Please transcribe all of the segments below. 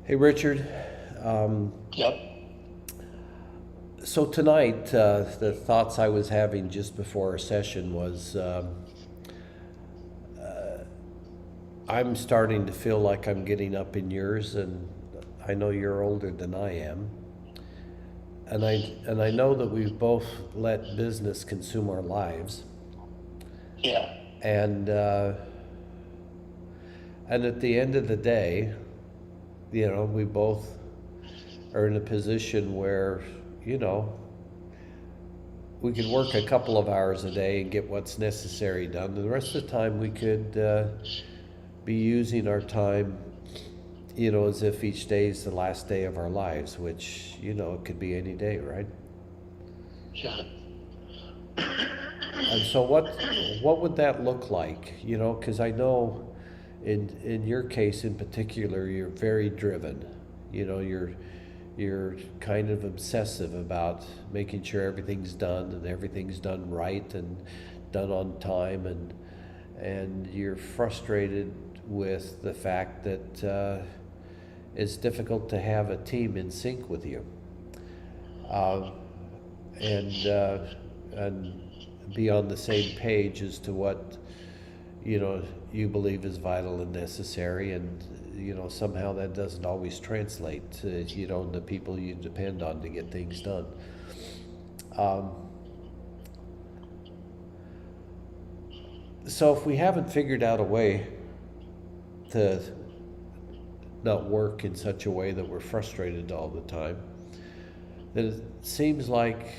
Hey, Richard. Um, Yep. so tonight, the thoughts I was having just before our session was I'm starting to feel like I'm getting up in years, and I know you're older than I am, and I know that we've both let business consume our lives, Yeah. and uh, and at the end of the day, we both are in a position where you know we could work a couple of hours a day and get what's necessary done. And the rest of the time, we could be using our time, as if each day is the last day of our lives, which, it could be any day, right? Yeah. And so, what would that look like? Because I know, in your case in particular, you're very driven. You're kind of obsessive about making sure everything's done and everything's done right and done on time, and you're frustrated with the fact that it's difficult to have a team in sync with you, uh, and uh, and be on the same page as to what you know you believe is vital and necessary, and somehow that doesn't always translate to the people you depend on to get things done. um, so if we haven't figured out a way to not work in such a way that we're frustrated all the time, then it seems like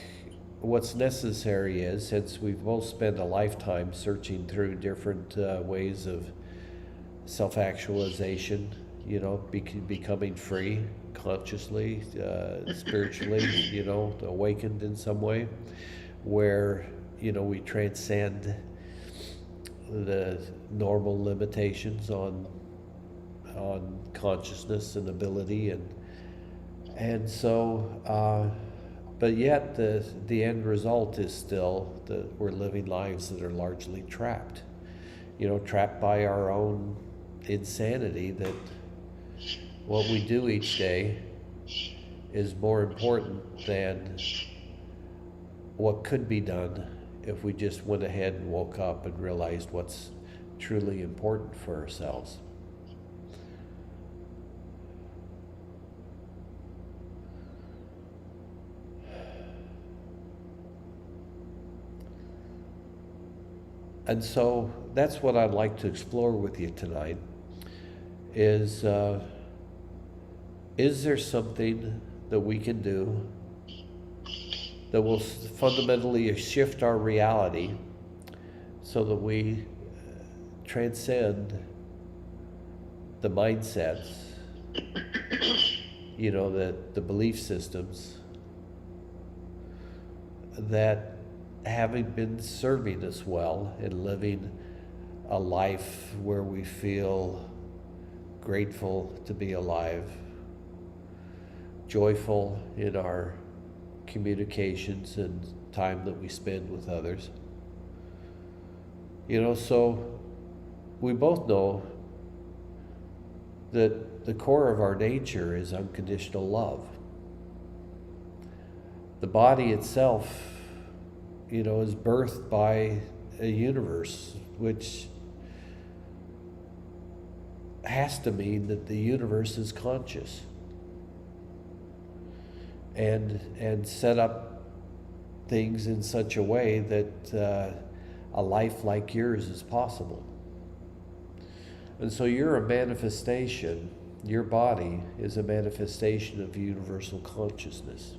what's necessary is, since we've both spent a lifetime searching through different ways of self actualization, becoming free consciously, spiritually, awakened in some way, where, we transcend the normal limitations on consciousness and ability, and so but yet the end result is still that we're living lives that are largely trapped, trapped by our own insanity, that what we do each day is more important than what could be done if we just went ahead and woke up and realized what's truly important for ourselves. And so that's what I'd like to explore with you tonight is is there something that we can do that will fundamentally shift our reality so that we transcend the mindsets, the belief systems that haven't been serving us well and living a life where we feel grateful to be alive, joyful in our communications and time that we spend with others. So we both know that the core of our nature is unconditional love. The body itself, is birthed by a universe, which has to mean that the universe is conscious and set up things in such a way that a life like yours is possible. And so you're a manifestation, your body is a manifestation of universal consciousness,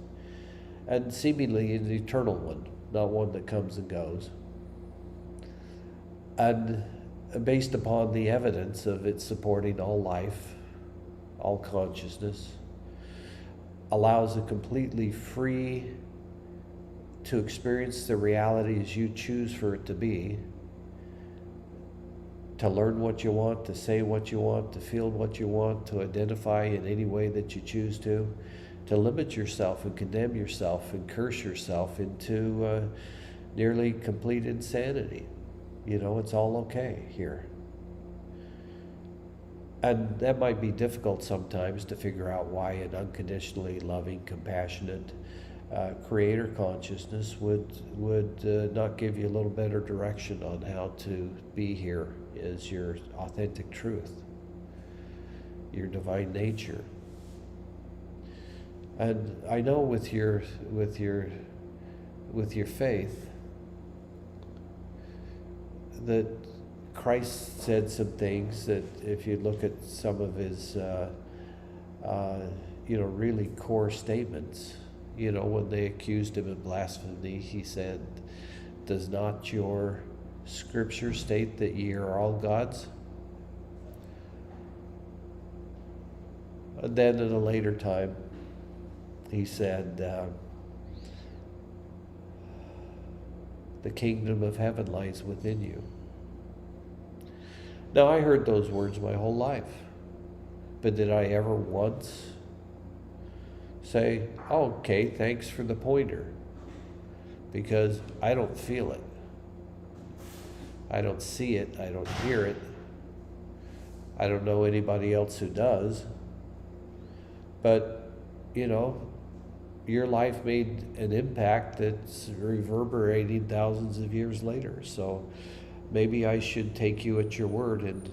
and seemingly an eternal one, not one that comes and goes. And based upon the evidence of it supporting all life, all consciousness, allows a completely free to experience the reality as you choose for it to be, to learn what you want, to say what you want, to feel what you want, to identify in any way that you choose to limit yourself and condemn yourself and curse yourself into nearly complete insanity. It's all okay here. And that might be difficult sometimes to figure out why an unconditionally loving, compassionate creator consciousness would not give you a little better direction on how to be here as your authentic truth, your divine nature. And I know with your faith that Christ said some things that, if you look at some of his really core statements, when they accused him of blasphemy, he said, "Does not your scripture state that ye are all gods?" And then at a later time, he said, "The kingdom of heaven lies within you." Now, I heard those words my whole life, but did I ever once say, "Oh, okay, thanks for the pointer," because I don't feel it. I don't see it. I don't hear it. I don't know anybody else who does. But, your life made an impact that's reverberating thousands of years later. So maybe I should take you at your word and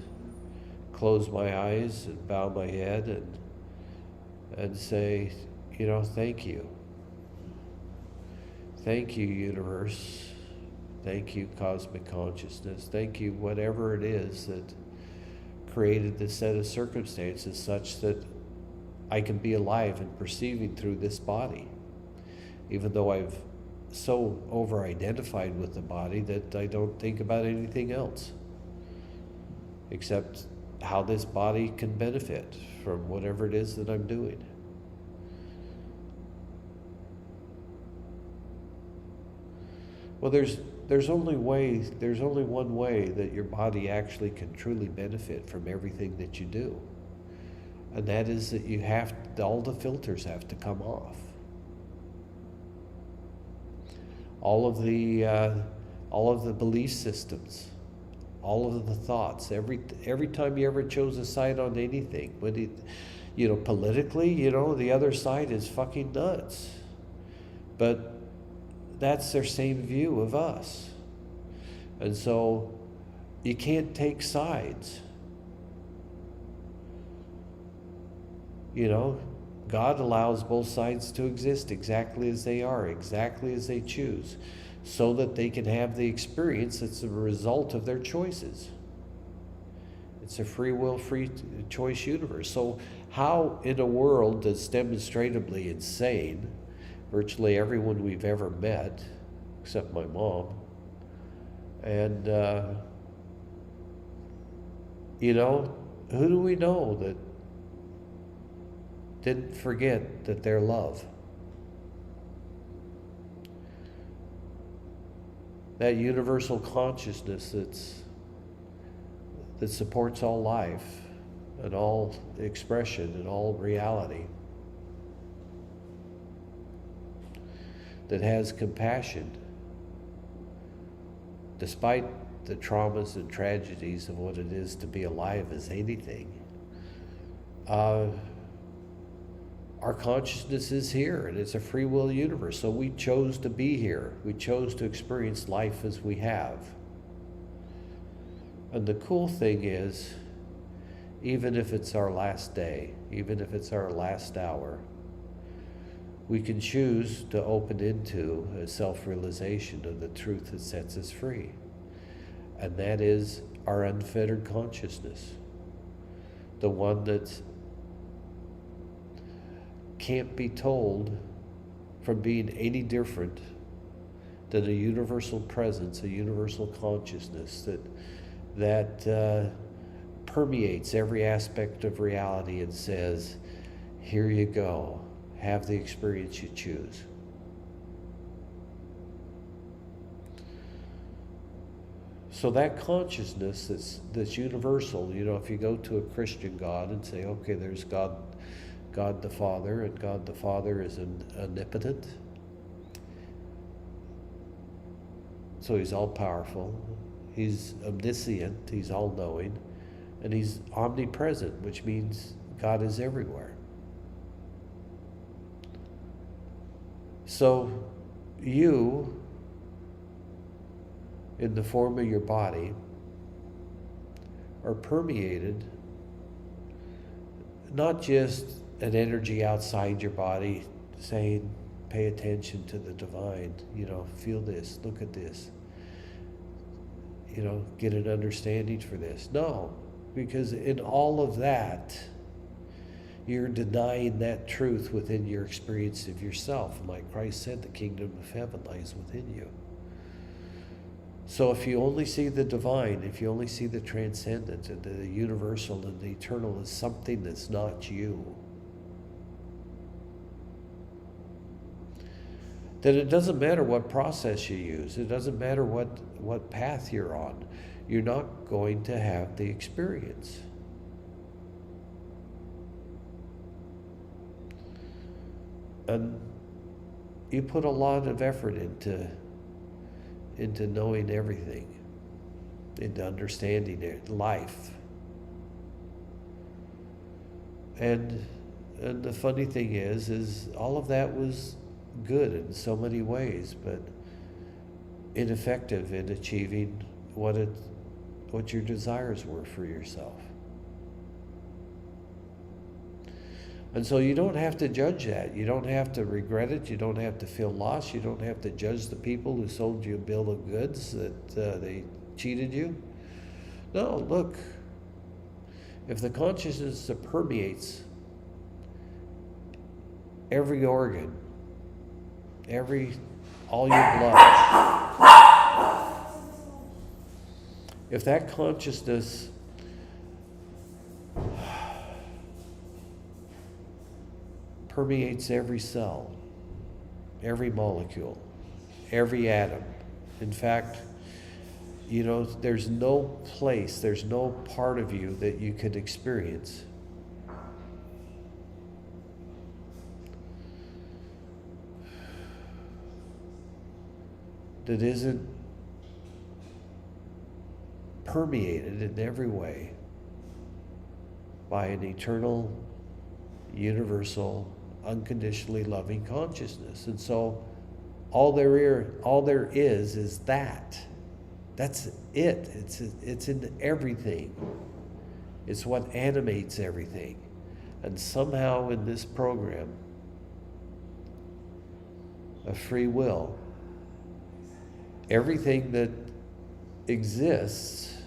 close my eyes and bow my head and say, thank you. Thank you, universe. Thank you, cosmic consciousness. Thank you, whatever it is that created this set of circumstances such that I can be alive and perceiving through this body, even though I've so over-identified with the body that I don't think about anything else except how this body can benefit from whatever it is that I'm doing. Well, there's only one way that your body actually can truly benefit from everything that you do. And that is that all the filters have to come off. All of the belief systems, all of the thoughts, every time you ever chose a side on anything, politically, the other side is fucking nuts. But that's their same view of us. And so you can't take sides. God allows both sides to exist exactly as they are, exactly as they choose, so that they can have the experience that's a result of their choices. It's a free will, free choice universe. So how, in a world that's demonstrably insane, virtually everyone we've ever met, except my mom, and, who do we know that didn't forget that they're love? That universal consciousness that supports all life and all expression and all reality, that has compassion despite the traumas and tragedies of what it is to be alive as anything. Our consciousness is here, and it's a free will universe. So we chose to be here. We chose to experience life as we have. And the cool thing is, even if it's our last day, even if it's our last hour, we can choose to open into a self-realization of the truth that sets us free. And that is our unfettered consciousness, the one that's can't be told from being any different than a universal presence, a universal consciousness that permeates every aspect of reality and says, here you go, have the experience you choose. So that consciousness that's universal, if you go to a Christian God and say, okay, there's God the Father, and God the Father is omnipotent. So he's all powerful. He's omniscient. He's all knowing. And he's omnipresent, which means God is everywhere. So you, in the form of your body, are permeated, not just an energy outside your body saying, pay attention to the divine, feel this, look at this, get an understanding for this. No, because in all of that, you're denying that truth within your experience of yourself. And like Christ said, the kingdom of heaven lies within you. So if you only see the divine, if you only see the transcendent and the universal and the eternal as something that's not you, then it doesn't matter what process you use. It doesn't matter what path you're on. You're not going to have the experience. And you put a lot of effort into knowing everything, into understanding it, life. And the funny thing is all of that was good in so many ways, but ineffective in achieving what your desires were for yourself. And so you don't have to judge that. You don't have to regret it. You don't have to feel lost. You don't have to judge the people who sold you a bill of goods that they cheated you. No, look, if the consciousness that permeates every organ, all your blood, if that consciousness permeates every cell, every molecule, every atom. In fact, there's no place, there's no part of you that you could experience that isn't permeated in every way by an eternal, universal, unconditionally loving consciousness. And so all there is that. That's it. It's in everything. It's what animates everything. And somehow in this program of free will, everything that exists,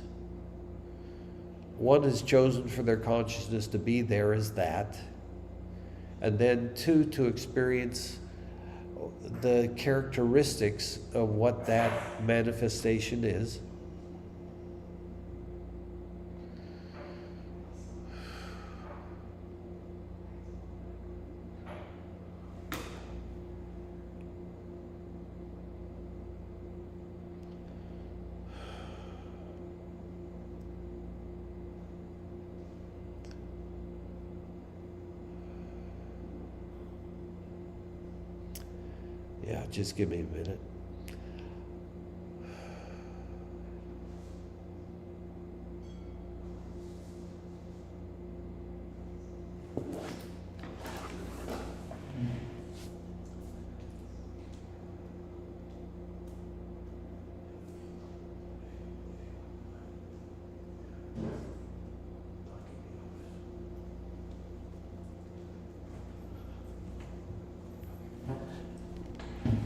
one has chosen for their consciousness to be there as that, and then two, to experience the characteristics of what that manifestation is. Yeah, just give me a minute.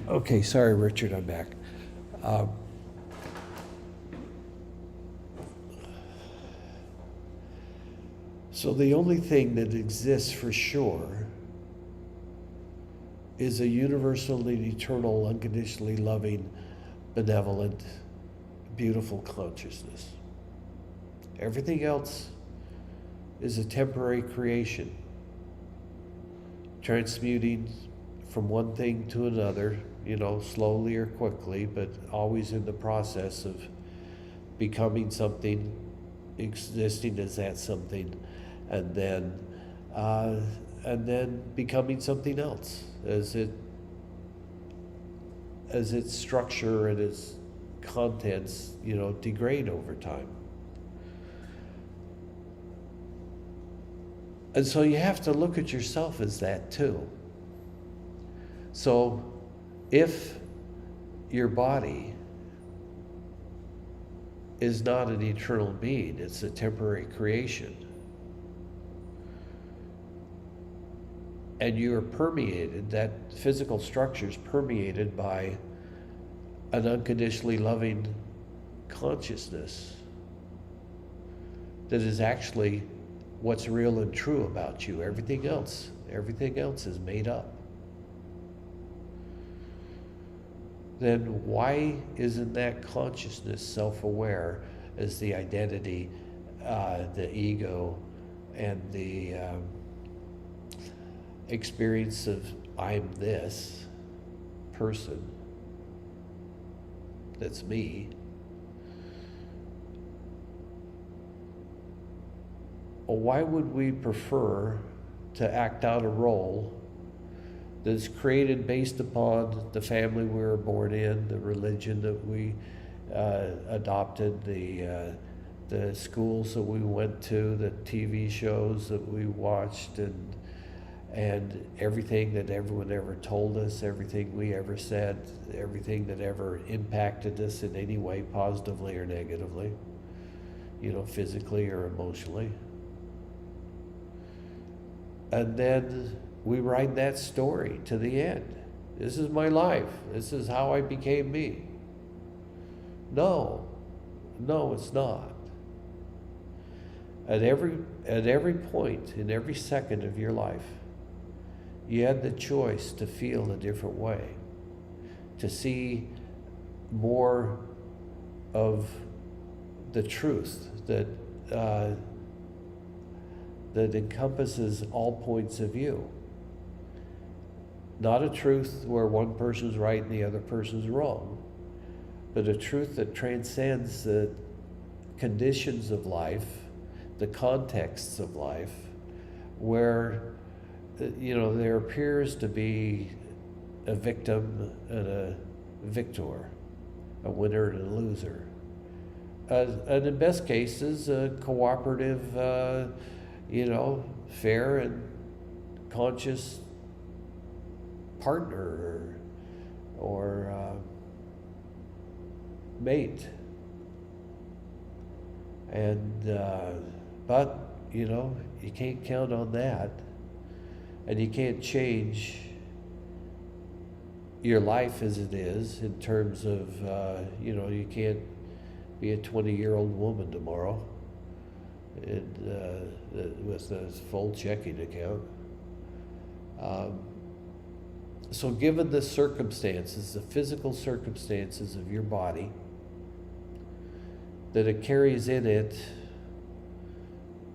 Okay, sorry, Richard, I'm back. So the only thing that exists for sure is a universal and eternal, unconditionally loving, benevolent, beautiful consciousness. Everything else is a temporary creation, transmuting from one thing to another, slowly or quickly, but always in the process of becoming something, existing as that something, and then becoming something else as its structure and its contents, degrade over time. And so you have to look at yourself as that too. So if your body is not an eternal being, it's a temporary creation, and you are permeated, that physical structure is permeated by an unconditionally loving consciousness that is actually what's real and true about you. Everything else is made up. Then why isn't that consciousness self-aware as the identity, the ego, and the experience of I'm this person, that's me? Well, why would we prefer to act out a role that is created based upon the family we were born in, the religion that we adopted, the schools that we went to, the TV shows that we watched, and everything that everyone ever told us, everything we ever said, everything that ever impacted us in any way, positively or negatively, physically or emotionally. And then we ride that story to the end. This is my life. This is how I became me. No, it's not. At every point, in every second of your life, you had the choice to feel a different way, to see more of the truth that encompasses all points of view. Not a truth where one person's right and the other person's wrong, but a truth that transcends the conditions of life, the contexts of life, where there appears to be a victim and a victor, a winner and a loser. And in best cases, a cooperative, fair and conscious partner or mate. And but you can't count on that, and you can't change your life as it is in terms of you can't be a 20-year-old woman tomorrow with a full checking account. So given the circumstances, the physical circumstances of your body, that it carries in it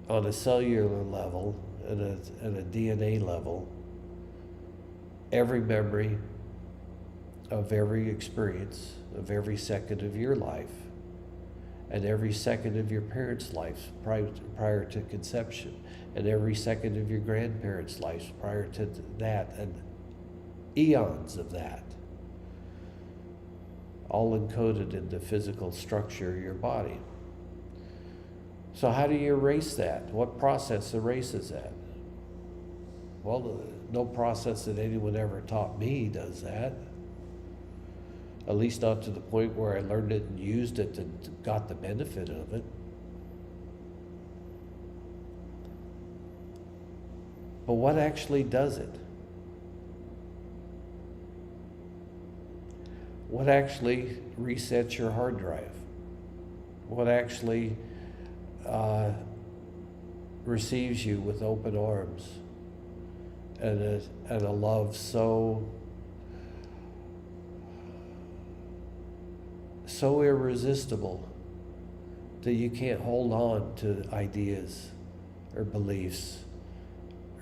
on a cellular level and a DNA level, every memory of every experience of every second of your life and every second of your parents' life prior to conception, and every second of your grandparents' life prior to that, and eons of that, all encoded in the physical structure of your body. So how do you erase that? What process erases that? Well, no process that anyone ever taught me does that. At least not to the point where I learned it and used it and got the benefit of it. But what actually does it? What actually resets your hard drive? What actually receives you with open arms and a love so irresistible that you can't hold on to ideas or beliefs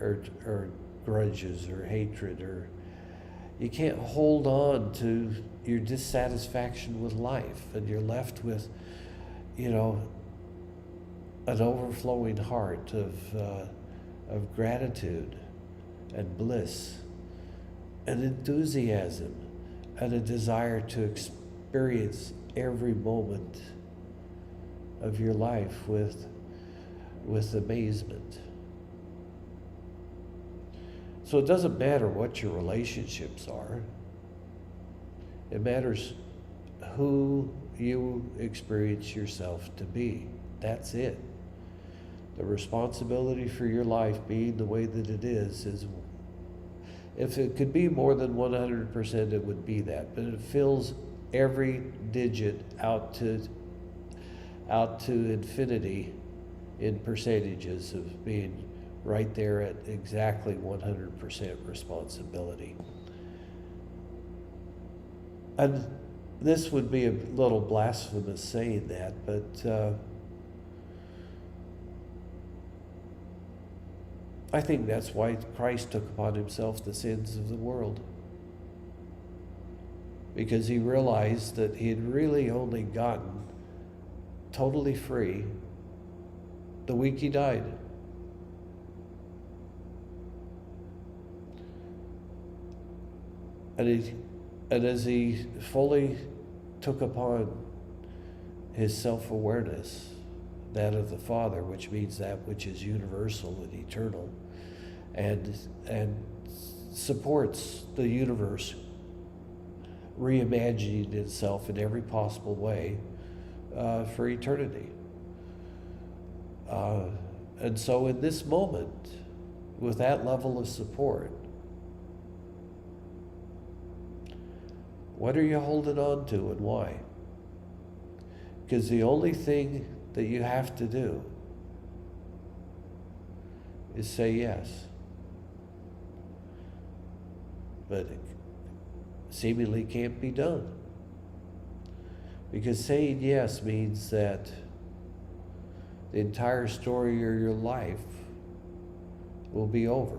or grudges or hatred, or you can't hold on to your dissatisfaction with life, and you're left with an overflowing heart of gratitude and bliss and enthusiasm and a desire to experience every moment of your life with amazement. So it doesn't matter what your relationships are. It matters who you experience yourself to be. That's it. The responsibility for your life being the way that it is, if it could be more than 100%, it would be that. But it fills every digit out to infinity in percentages of being right there at exactly 100% responsibility. And this would be a little blasphemous saying that, but I think that's why Christ took upon himself the sins of the world. Because he realized that he had really only gotten totally free the week he died. And as he fully took upon his self-awareness, that of the Father, which means that which is universal and eternal, and supports the universe reimagining itself in every possible way for eternity. And so in this moment, with that level of support, what are you holding on to and why? Because the only thing that you have to do is say yes. But it seemingly can't be done. Because saying yes means that the entire story of your life will be over.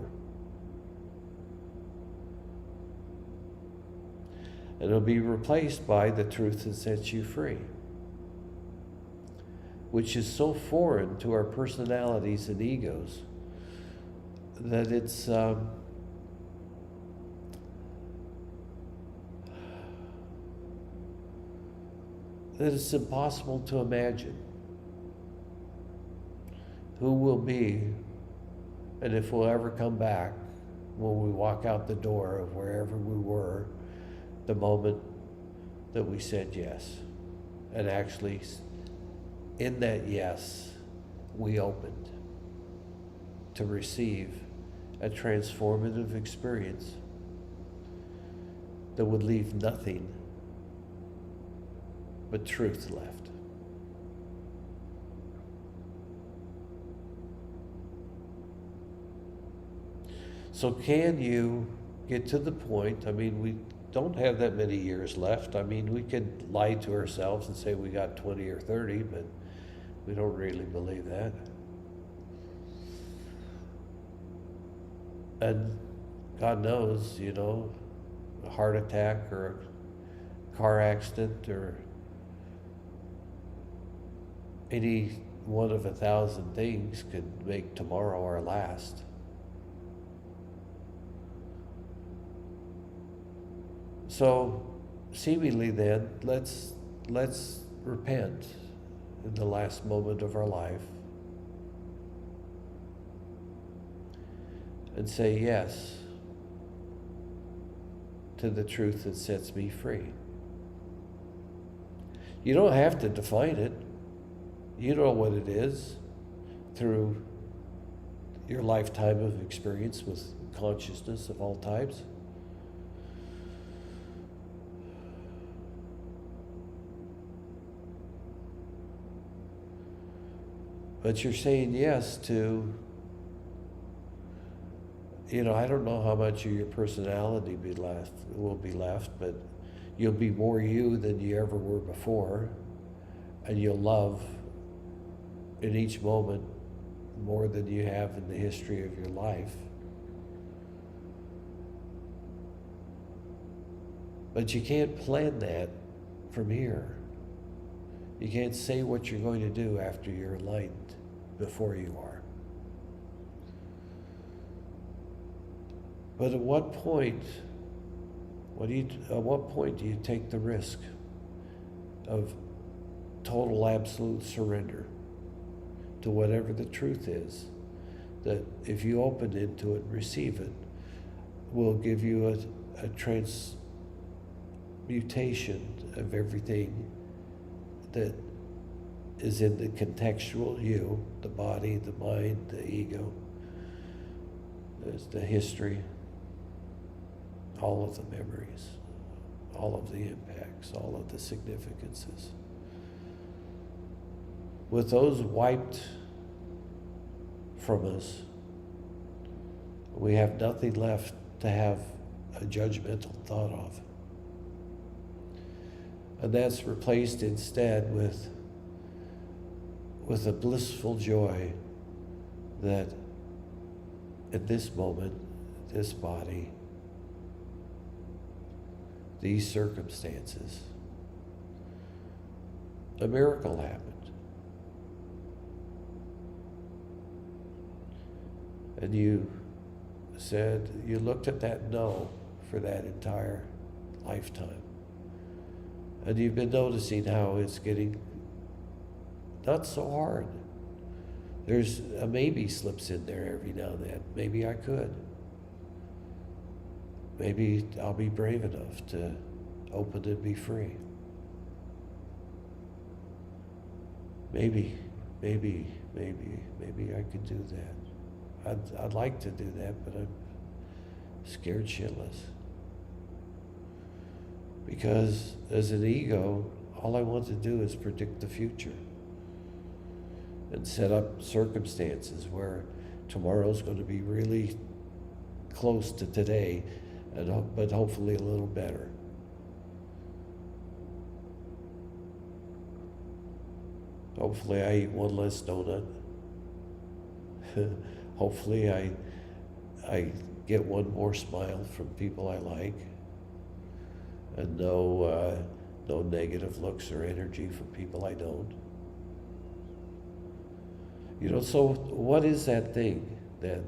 And it'll be replaced by the truth that sets you free, which is so foreign to our personalities and egos that it's impossible to imagine who we'll be and if we'll ever come back when we walk out the door of wherever we were the moment that we said yes. And actually, in that yes, we opened to receive a transformative experience that would leave nothing but truth left. So can you get to the point, I mean, we don't have that many years left. I mean, we could lie to ourselves and say we got 20 or 30, but we don't really believe that. And God knows, you know, a heart attack or a car accident or any one of 1,000 things could make tomorrow our last. So, seemingly then, let's repent in the last moment of our life and say yes to the truth that sets me free. You don't have to define it. You know what it is through your lifetime of experience with consciousness of all types. But you're saying yes to, you know, I don't know how much of your personality will be left, but you'll be more you than you ever were before, and you'll love in each moment more than you have in the history of your life. But you can't plan that from here. You can't say what you're going to do after you're enlightened before you are. But at what point do you take the risk of total absolute surrender to whatever the truth is? That if you open into it and receive it, will give you a transmutation of everything that is in the contextual you, the body, the mind, the ego. There's the history, all of the memories, all of the impacts, all of the significances. With those wiped from us, we have nothing left to have a judgmental thought of. And that's replaced instead with a blissful joy that at this moment, this body, these circumstances, a miracle happened. And you said, you looked at that no for that entire lifetime. And you've been noticing how it's getting not so hard. There's a maybe slips in there every now and then. Maybe I could. Maybe I'll be brave enough to open and be free. Maybe I could do that. I'd like to do that, but I'm scared shitless. Because as an ego, all I want to do is predict the future and set up circumstances where tomorrow's going to be really close to today, but hopefully a little better. Hopefully I eat one less donut. Hopefully I get one more smile from people I like, and no negative looks or energy from people I don't. So what is that thing that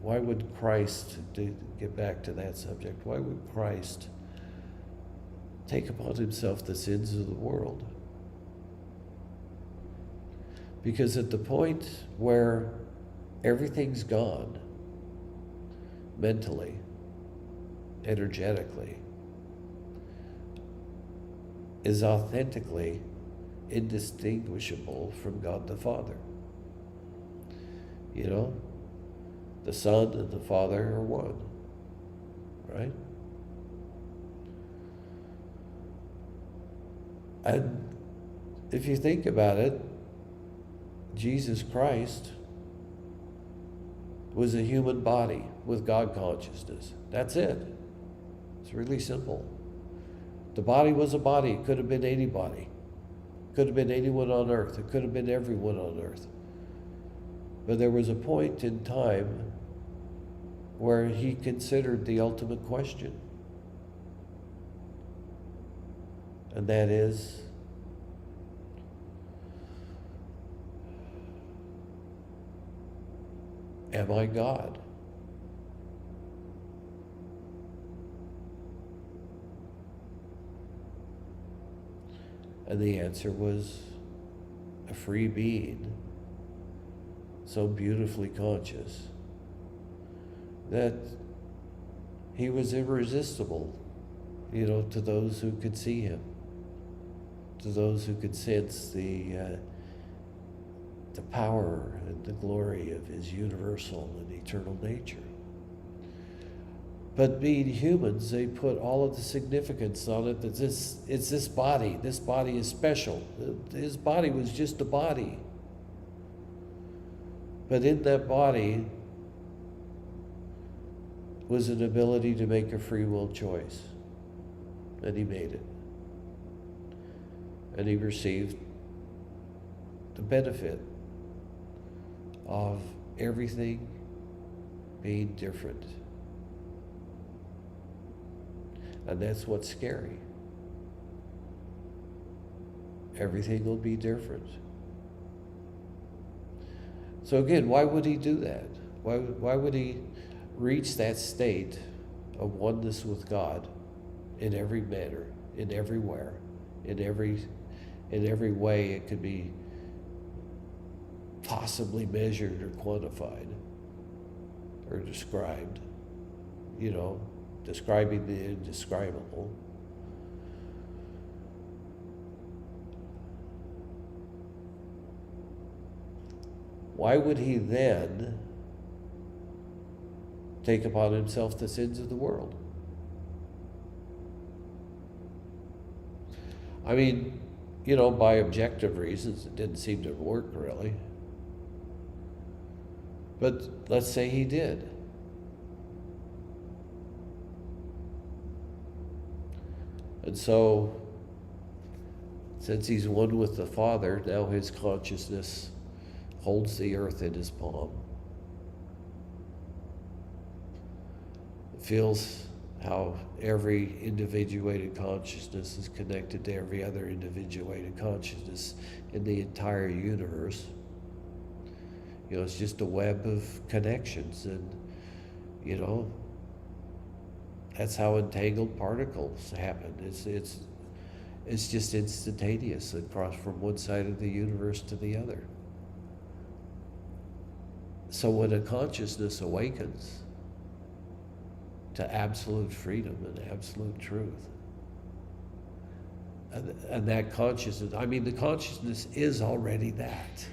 why would Christ, to get back to that subject, why would Christ take upon himself the sins of the world? Because at the point where everything's gone, mentally, energetically, is authentically indistinguishable from God the Father. The Son and the Father are one, right? And if you think about it, Jesus Christ was a human body with God consciousness. That's it. It's really simple. The body was a body. It could have been anybody. It could have been anyone on earth. It could have been everyone on earth. But there was a point in time where he considered the ultimate question. And that is, am I God? And the answer was a free being, so beautifully conscious that he was irresistible, to those who could see him, to those who could sense the power and the glory of his universal and eternal nature. But being humans, they put all of the significance on it that it's this body. This body is special. His body was just a body. But in that body was an ability to make a free will choice. And he made it. And he received the benefit of everything being different. And that's what's scary. Everything will be different. So again, why would he do that? Why would he reach that state of oneness with God in every manner, in everywhere, in every way it could be possibly measured or quantified or described? describing the indescribable. Why would he then take upon himself the sins of the world? I mean, by objective reasons, it didn't seem to work really. But let's say he did. And so, since he's one with the Father, now his consciousness holds the earth in his palm. It feels how every individuated consciousness is connected to every other individuated consciousness in the entire universe. It's just a web of connections, and that's how entangled particles happen. It's just instantaneous across from one side of the universe to the other. So when a consciousness awakens to absolute freedom and absolute truth, and that consciousness, the consciousness is already that.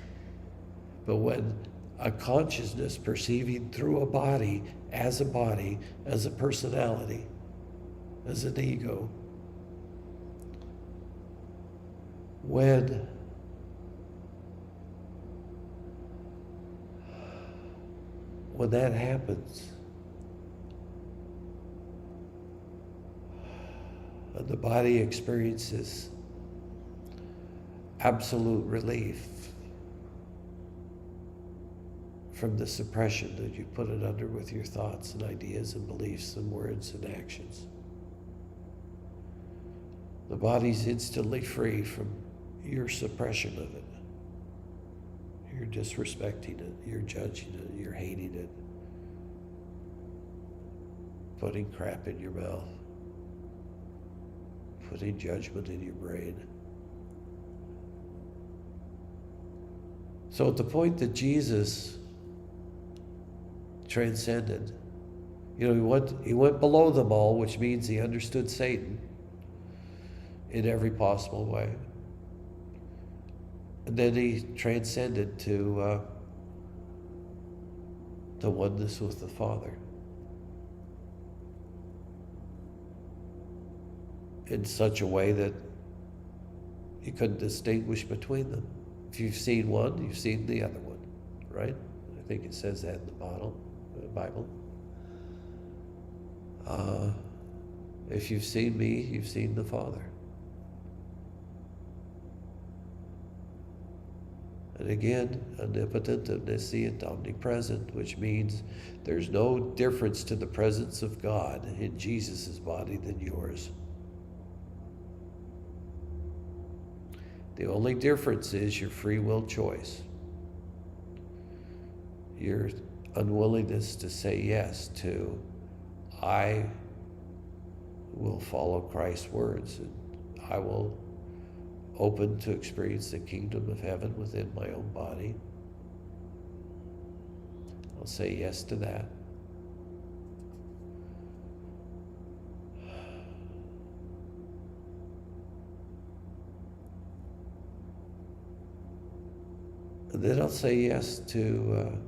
But when a consciousness perceiving through a body, as a personality, as an ego, when that happens, and the body experiences absolute relief from the suppression that you put it under with your thoughts and ideas and beliefs and words and actions. The body's instantly free from your suppression of it. You're disrespecting it, you're judging it, you're hating it, putting crap in your mouth, putting judgment in your brain. So at the point that Jesus transcended, he went below them all, which means he understood Satan in every possible way. And then he transcended to the oneness with the Father in such a way that you couldn't distinguish between them. If you've seen one, you've seen the other one, right? I think it says that in the Bible. If you've seen me, you've seen the Father. And again, omnipotent, omniscient, omnipresent, which means there's no difference to the presence of God in Jesus' body than yours. The only difference is your free will choice. Your unwillingness to say yes to, I will follow Christ's words, and I will open to experience the kingdom of heaven within my own body. I'll say yes to that. And then I'll say yes to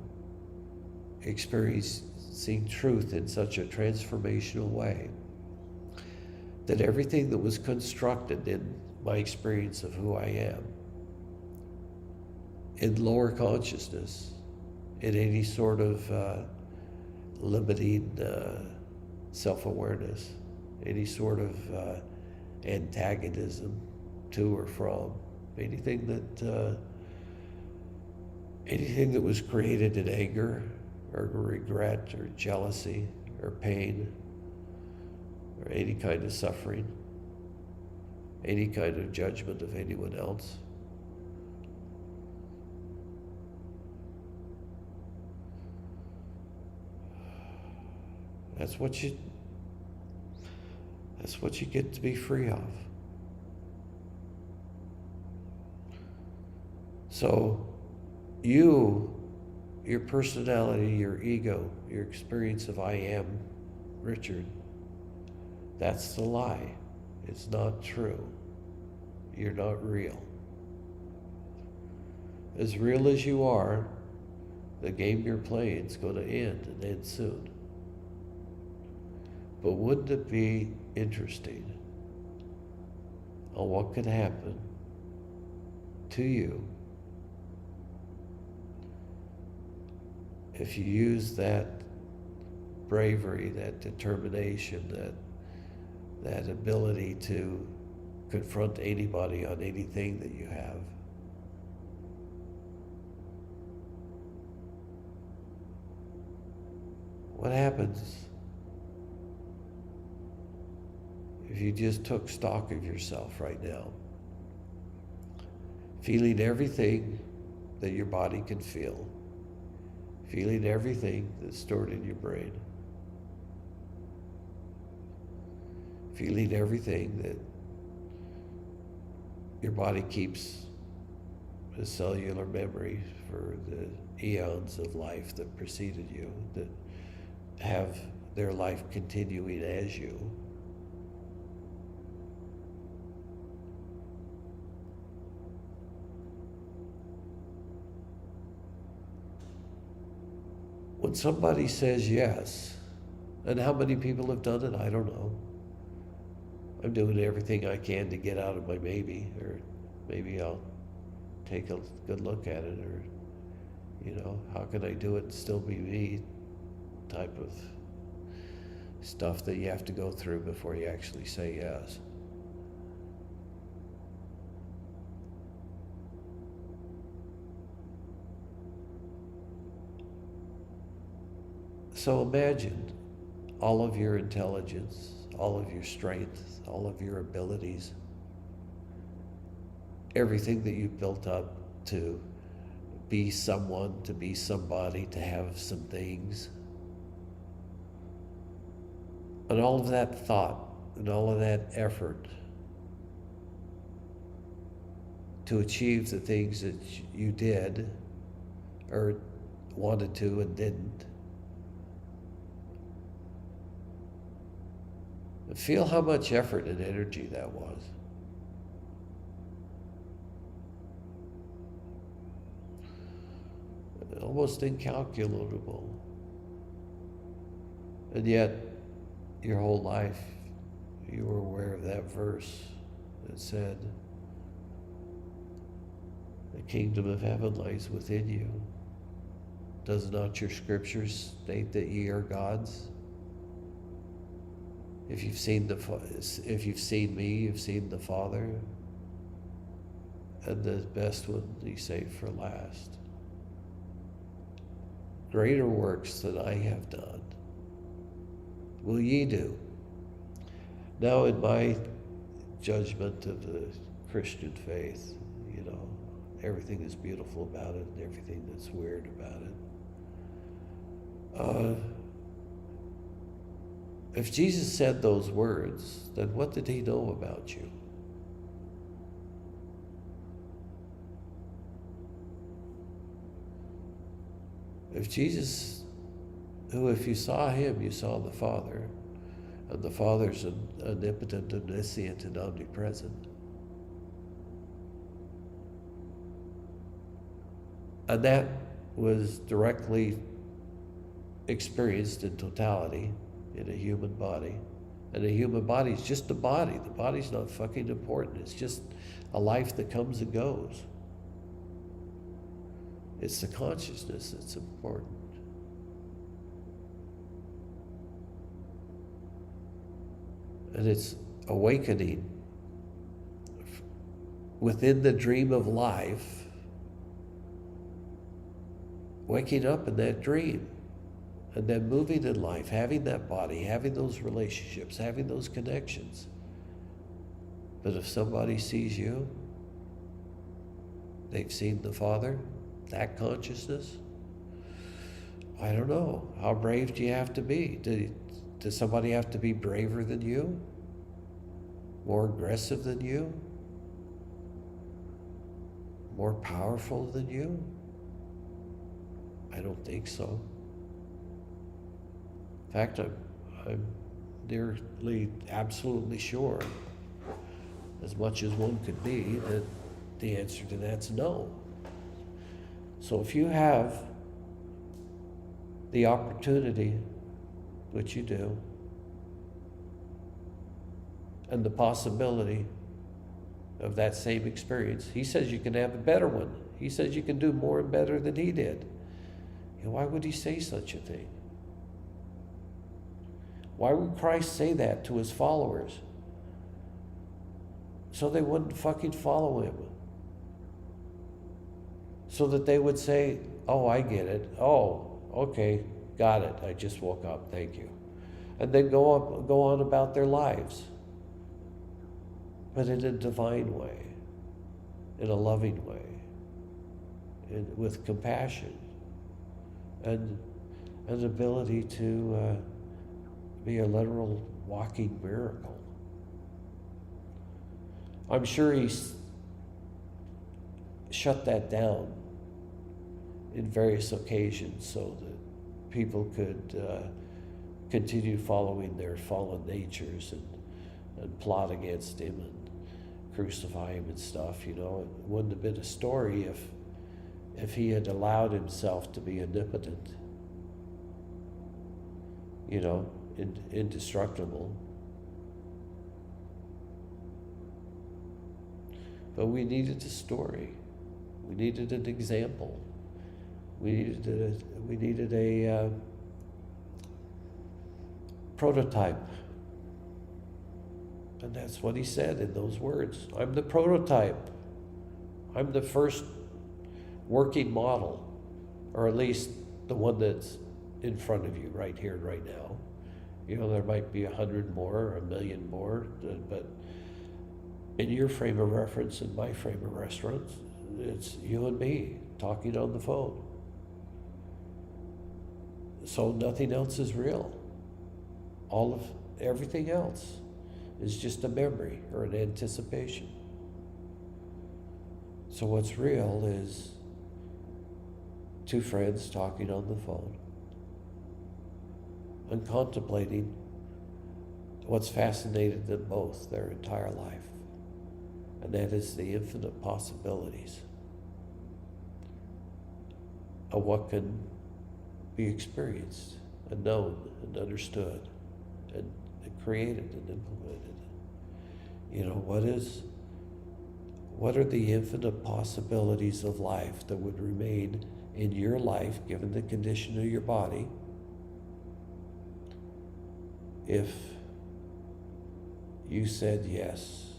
experiencing truth in such a transformational way that everything that was constructed in my experience of who I am, in lower consciousness, in any sort of limiting self-awareness, any sort of antagonism to or from, anything that was created in anger or regret or jealousy or pain or any kind of suffering, any kind of judgment of anyone else. That's what you get to be free of. So your personality, your ego, your experience of I am, Richard, that's the lie. It's not true. You're not real. As real as you are, the game you're playing is going to end and end soon. But wouldn't it be interesting on what could happen to you if you use that bravery, that determination, that ability to confront anybody on anything that you have? What happens if you just took stock of yourself right now, feeling everything that your body can feel, feeling everything that's stored in your brain, feeling everything that your body keeps as cellular memory for the eons of life that preceded you, that have their life continuing as you. When somebody says yes, and how many people have done it, I don't know. I'm doing everything I can to get out of my maybe, or maybe I'll take a good look at it, or, how can I do it and still be me type of stuff that you have to go through before you actually say yes. So imagine all of your intelligence, all of your strength, all of your abilities, everything that you've built up to be someone, to be somebody, to have some things. And all of that thought and all of that effort to achieve the things that you did or wanted to and didn't. And feel how much effort and energy that was. Almost incalculable. And yet, your whole life, you were aware of that verse that said, the kingdom of heaven lies within you. Does not your scriptures state that ye are gods? If you've seen me, you've seen the Father. And the best one he saved for last. Greater works than I have done will ye do. Now, in my judgment of the Christian faith, everything is beautiful about it and everything that's weird about it. If Jesus said those words, then what did he know about you? If Jesus, who if you saw him, you saw the Father, and the Father's omnipotent, omniscient, and omnipresent. And that was directly experienced in totality in a human body. And a human body is just a body. The body's not fucking important. It's just a life that comes and goes. It's the consciousness that's important. And it's awakening within the dream of life, waking up in that dream, and then moving in life, having that body, having those relationships, having those connections. But if somebody sees you, they've seen the Father, that consciousness, I don't know. How brave do you have to be? Does somebody have to be braver than you? More aggressive than you? More powerful than you? I don't think so. In fact, I'm nearly absolutely sure, as much as one could be, that the answer to that's no. So if you have the opportunity, which you do, and the possibility of that same experience, he says you can have a better one. He says you can do more and better than he did. And why would he say such a thing? Why would Christ say that to his followers? So they wouldn't fucking follow him. So that they would say, oh, I get it. Oh, okay, got it. I just woke up, thank you. And then go on about their lives. But in a divine way, in a loving way, and with compassion, and an ability to be a literal walking miracle. I'm sure he's shut that down in various occasions so that people could continue following their fallen natures and plot against him and crucify him and stuff. You know, it wouldn't have been a story if he had allowed himself to be omnipotent, you know, indestructible. But we needed a story. We needed an example. We needed a prototype. And that's what he said in those words. I'm the prototype. I'm the first working model, or at least the one that's in front of you right here, right now. You know, there might be 100 more or 1,000,000 more, but in your frame of reference, in my frame of reference, it's you and me talking on the phone. So nothing else is real. Everything else is just a memory or an anticipation. So what's real is two friends talking on the phone and contemplating what's fascinated them both their entire life. And that is the infinite possibilities of what can be experienced and known and understood and created and implemented. You know, what are the infinite possibilities of life that would remain in your life, given the condition of your body, if you said yes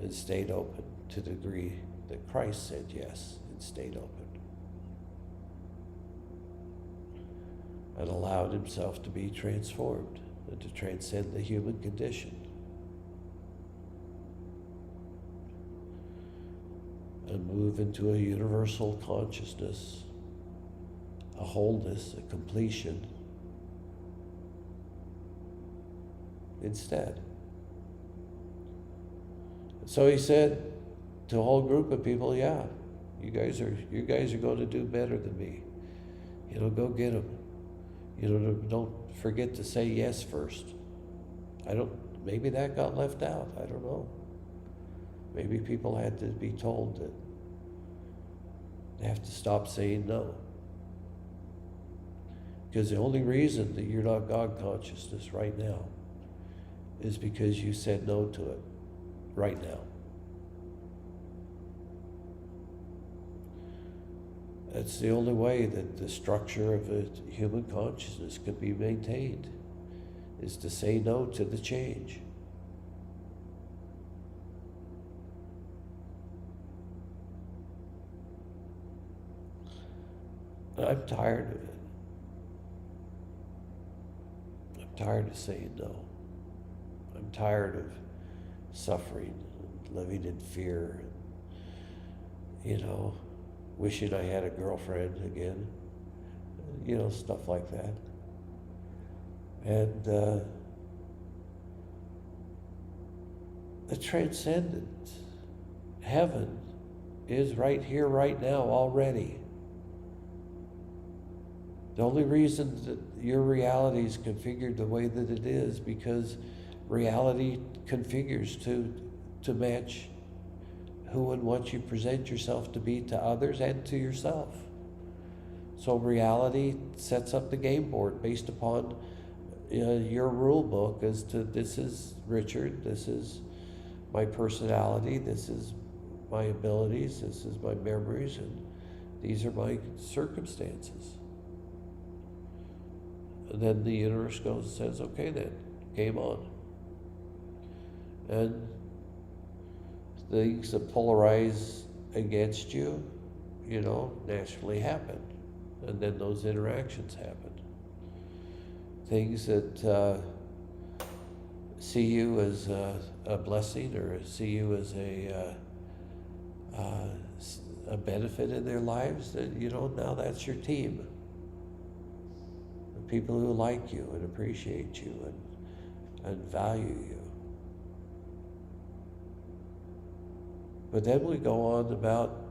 and stayed open to the degree that Christ said yes and stayed open and allowed himself to be transformed and to transcend the human condition and move into a universal consciousness, a wholeness, a completion instead. So he said to a whole group of people, yeah, you guys are going to do better than me. You know, go get them. You know, don't forget to say yes first. Maybe that got left out. I don't know. Maybe people had to be told that they have to stop saying no. Because the only reason that you're not God consciousness right now is because you said no to it right now. That's the only way that the structure of a human consciousness can be maintained, is to say no to the change. I'm tired of it. I'm tired of saying no. I'm tired of suffering and living in fear and, you know, wishing I had a girlfriend again, you know, stuff like that. And the transcendent heaven is right here, right now, already. The only reason that your reality is configured the way that it is because reality configures to match who and what you present yourself to be to others and to yourself. So reality sets up the game board based upon your rule book as to this is Richard, this is my personality, this is my abilities, this is my memories, and these are my circumstances. And then the universe goes and says, okay then, game on. And things that polarize against you, naturally happen. And then those interactions happen. Things that see you as a blessing or see you as a benefit in their lives, that now that's your team. The people who like you and appreciate you and value you. But then we go on about,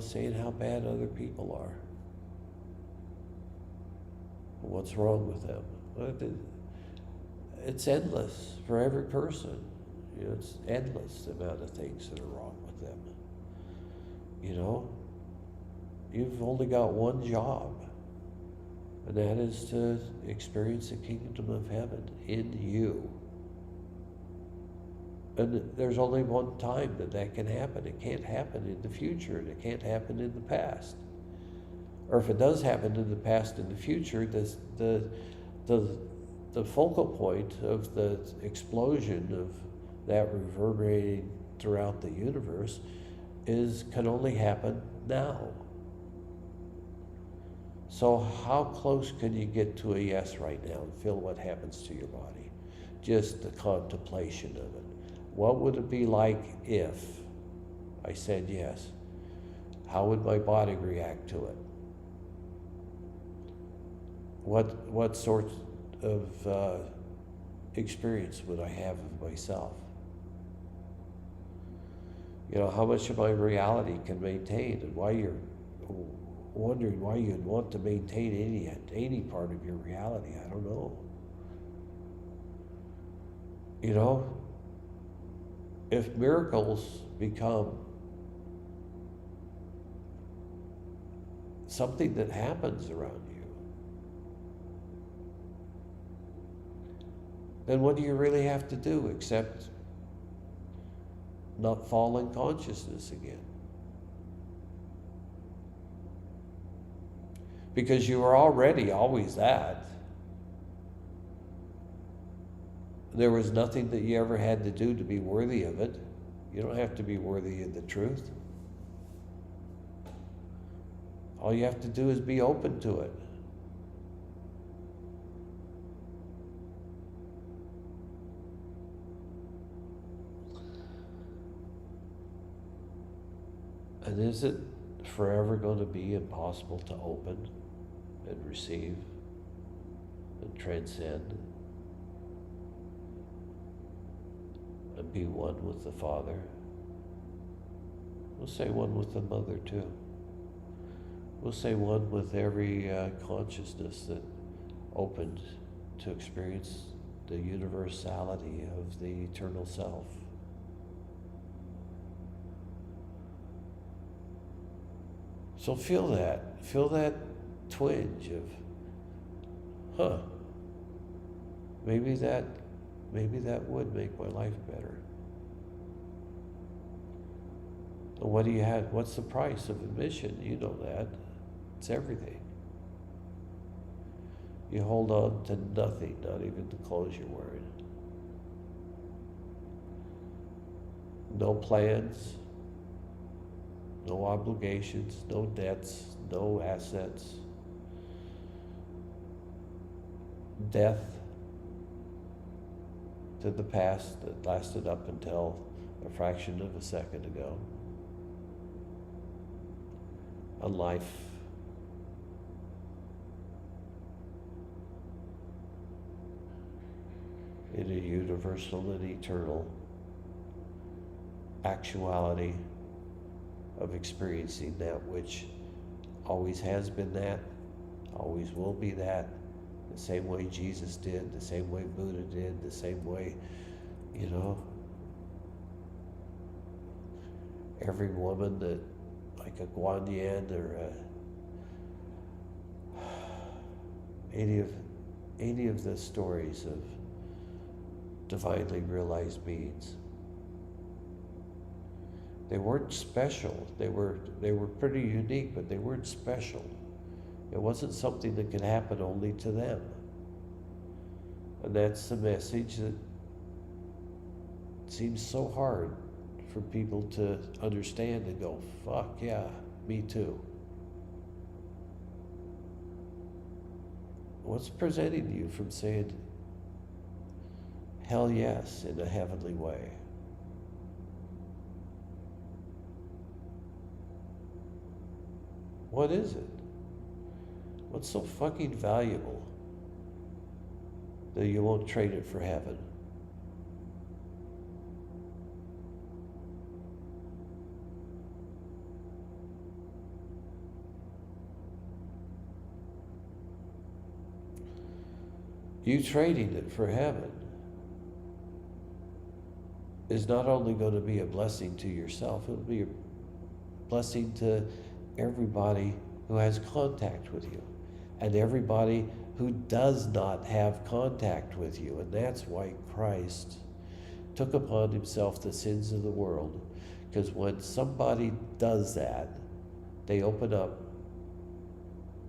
saying how bad other people are. What's wrong with them? It's endless for every person. It's endless the amount of things that are wrong with them. You've only got one job, and that is to experience the kingdom of heaven in you. And there's only one time that can happen. It can't happen in the future, and it can't happen in the past. Or if it does happen in the past and the future, the focal point of the explosion of that reverberating throughout the universe can only happen now. So how close can you get to a yes right now and feel what happens to your body? Just the contemplation of it. What would it be like if I said yes? How would my body react to it? What sort of experience would I have of myself? How much of my reality can maintain, and why you're wondering why you'd want to maintain any part of your reality, I don't know. If miracles become something that happens around you, then what do you really have to do except not fall in consciousness again? Because you were already always that. There was nothing that you ever had to do to be worthy of it. You don't have to be worthy of the truth. All you have to do is be open to it. And is it forever going to be impossible to open and receive and transcend and be one with the Father? We'll say one with the Mother too. We'll say one with every consciousness that opened to experience the universality of the eternal self. So feel that twinge of, maybe that would make my life better. And what do you have? What's the price of admission? You know that. It's everything. You hold on to nothing, not even the clothes you're wearing. No plans, no obligations, no debts, no assets. Death to the past that lasted up until a fraction of a second ago. A life in a universal and eternal actuality of experiencing that which always has been that, always will be that, the same way Jesus did, the same way Buddha did, the same way, you know, every woman that, like a Guan Yin or any of the stories of divinely realized beings. They weren't special. They were pretty unique, but they weren't special. It wasn't something that could happen only to them. And that's the message that seems so hard for people to understand and go, fuck yeah, me too. What's preventing you from saying hell yes in a heavenly way? What is it? What's so fucking valuable that you won't trade it for heaven? You trading it for heaven is not only going to be a blessing to yourself, it'll be a blessing to everybody who has contact with you and everybody who does not have contact with you. And that's why Christ took upon himself the sins of the world, because when somebody does that, they open up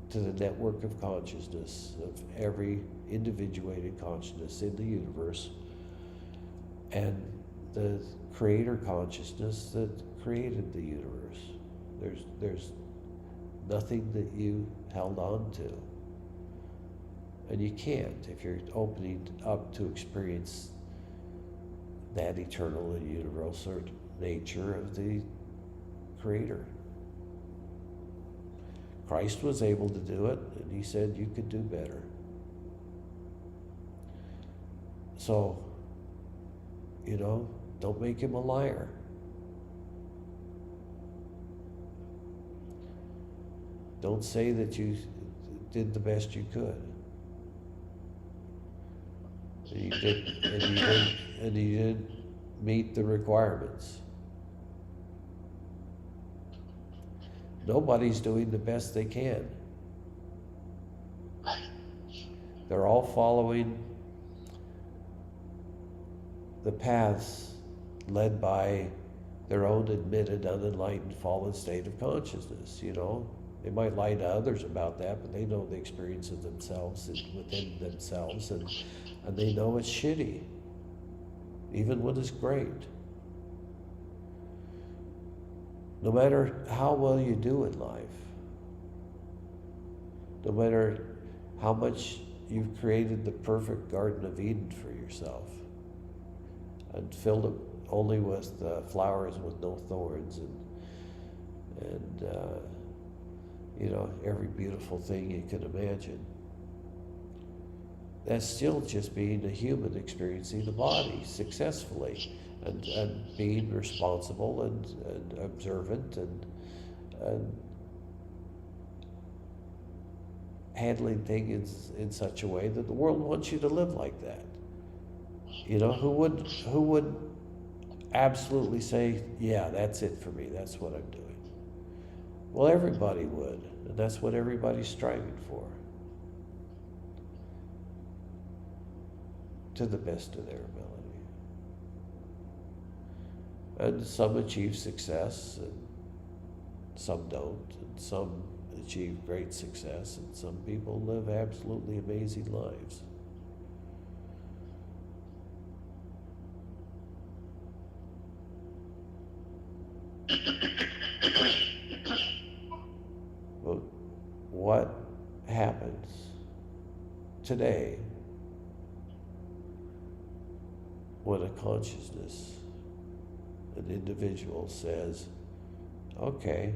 to the network of consciousness of every individuated consciousness in the universe and the creator consciousness that created the universe. There's nothing that you held on to. And you can't if you're opening up to experience that eternal and universal nature of the creator. Christ was able to do it, and he said you could do better. So, you know, don't make him a liar. Don't say that you did the best you could. And you didn't meet the requirements. Nobody's doing the best they can. They're all following the paths led by their own admitted unenlightened fallen state of consciousness, you know. They might lie to others about that, but they know the experience of themselves and within themselves, and they know it's shitty, even when it's great. No matter how well you do in life, no matter how much you've created the perfect Garden of Eden for yourself and filled it only with flowers with no thorns and you know, every beautiful thing you can imagine, that's still just being a human experiencing the body successfully and being responsible and observant and handling things in such a way that the world wants you to live like that. You know, who would absolutely say, yeah, that's it for me, that's what I'm doing? Well, everybody would, and that's what everybody's striving for, to the best of their ability. And some achieve success, and some don't, and some achieve great success, and some people live absolutely amazing lives. But what happens today when a consciousness, an individual says, okay,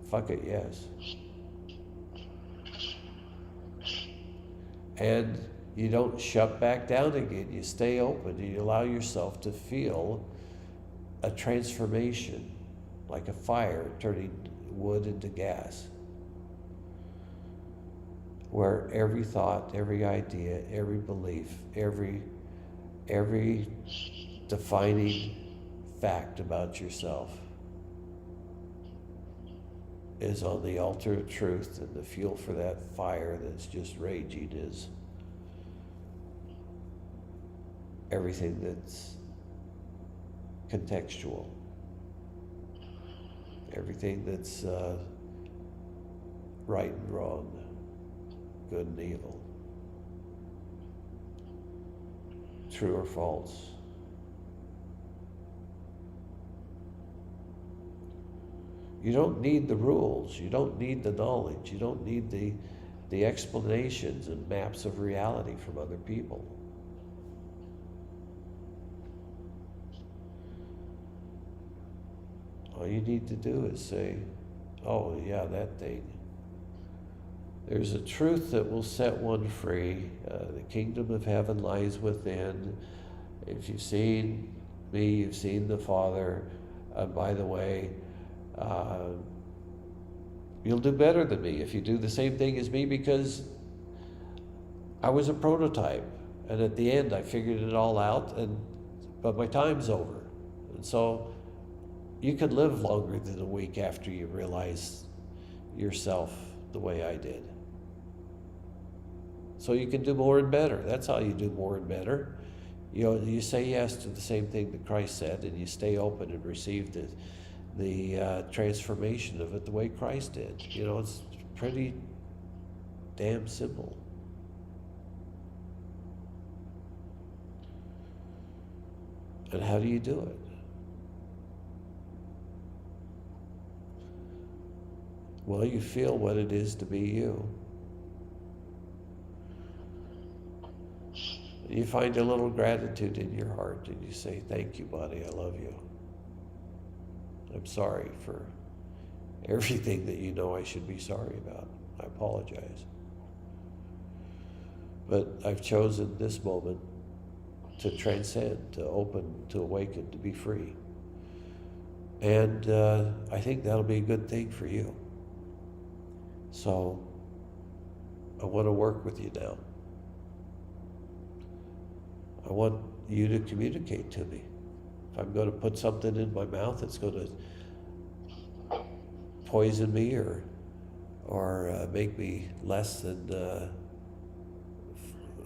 fuck it, yes. And you don't shut back down again, you stay open, and you allow yourself to feel a transformation like a fire turning wood into gas, where every thought, every idea, every belief, every defining fact about yourself is on the altar of truth, and the fuel for that fire that's just raging is everything that's contextual, everything that's right and wrong, good and evil, true or false. You don't need the rules, you don't need the knowledge, you don't need the explanations and maps of reality from other people. All you need to do is say, oh yeah, that thing. There's a truth that will set one free. The kingdom of heaven lies within. If you've seen me, you've seen the Father. By the way, you'll do better than me if you do the same thing as me, because I was a prototype, and at the end I figured it all out, but my time's over. And so you could live longer than a week after you realize yourself the way I did. So you can do more and better. That's how you do more and better. You say yes to the same thing that Christ said, and you stay open and receive the transformation of it the way Christ did. It's pretty damn simple. And how do you do it? Well, you feel what it is to be you. You find a little gratitude in your heart, and you say, thank you, buddy, I love you. I'm sorry for everything that you know I should be sorry about. I apologize. But I've chosen this moment to transcend, to open, to awaken, to be free. And I think that'll be a good thing for you. So I want to work with you now. I want you to communicate to me. If I'm going to put something in my mouth that's going to poison me or make me less than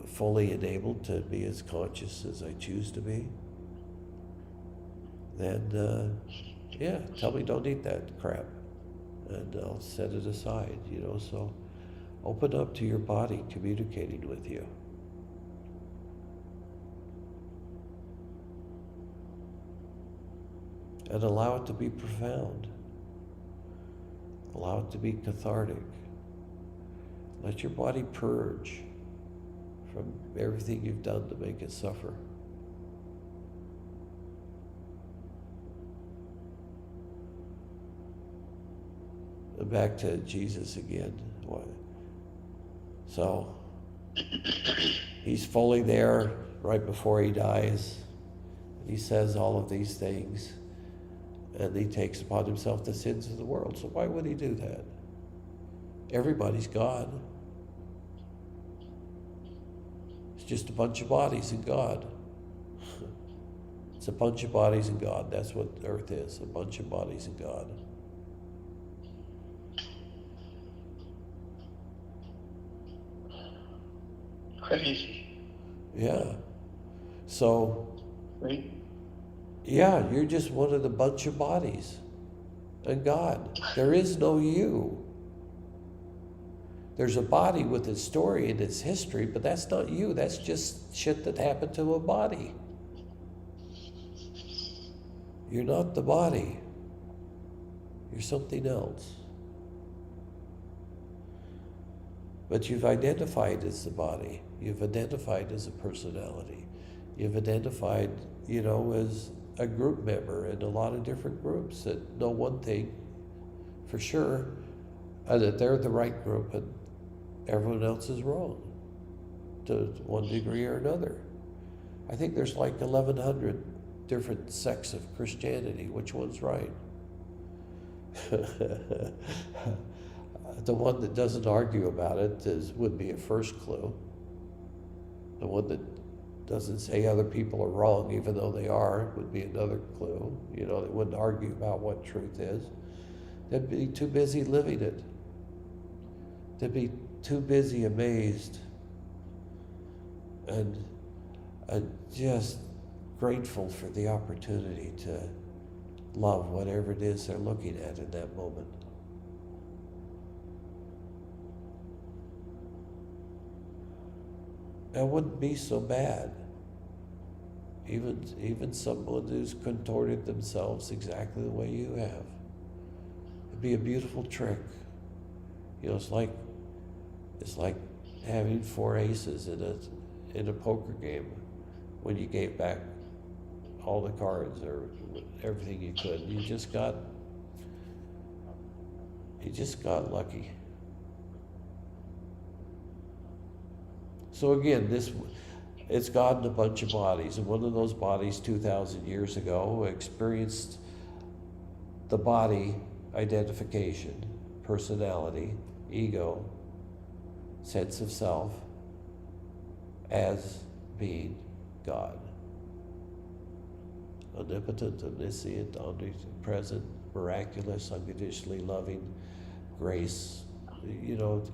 fully enabled to be as conscious as I choose to be, then yeah, tell me don't eat that crap, and I'll set it aside. So open up to your body communicating with you. And allow it to be profound. Allow it to be cathartic. Let your body purge from everything you've done to make it suffer. And back to Jesus again. So he's fully there right before he dies. He says all of these things. And he takes upon himself the sins of the world. So why would he do that? Everybody's God. It's just a bunch of bodies in God. It's a bunch of bodies in God. That's what earth is, a bunch of bodies in God. Crazy. Yeah. So... Right? Yeah, you're just one of the bunch of bodies in God. There is no you. There's a body with its story and its history, but that's not you. That's just shit that happened to a body. You're not the body. You're something else. But you've identified as the body. You've identified as a personality. You've identified, as a group member in a lot of different groups that know one thing for sure, that they're the right group and everyone else is wrong to one degree or another. I think there's like 1,100 different sects of Christianity. Which one's right? The one that doesn't argue about it would be a first clue. The one that doesn't say other people are wrong, even though they are, would be another clue. They wouldn't argue about what truth is. They'd be too busy living it. They'd be too busy amazed and just grateful for the opportunity to love whatever it is they're looking at in that moment. That wouldn't be so bad. Even someone who's contorted themselves exactly the way you have. It'd be a beautiful trick. It's like having 4 aces in a poker game when you gave back all the cards or everything you could. You just got lucky. So again, it's God in a bunch of bodies, and one of those bodies 2,000 years ago experienced the body identification, personality, ego, sense of self as being God. Omnipotent, omniscient, omnipresent, miraculous, unconditionally loving, grace,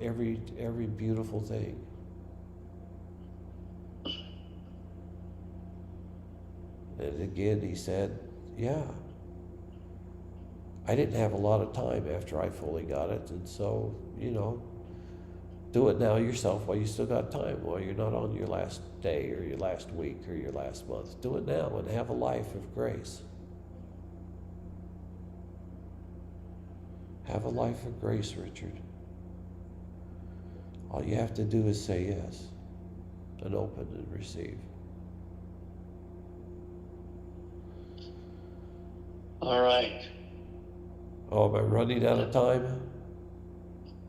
every beautiful thing. And again, he said, yeah, I didn't have a lot of time after I fully got it, and so, do it now yourself while you still got time, while you're not on your last day or your last week or your last month. Do it now and have a life of grace. Have a life of grace, Richard. All you have to do is say yes and open and receive. All right. Oh, am I running out of time?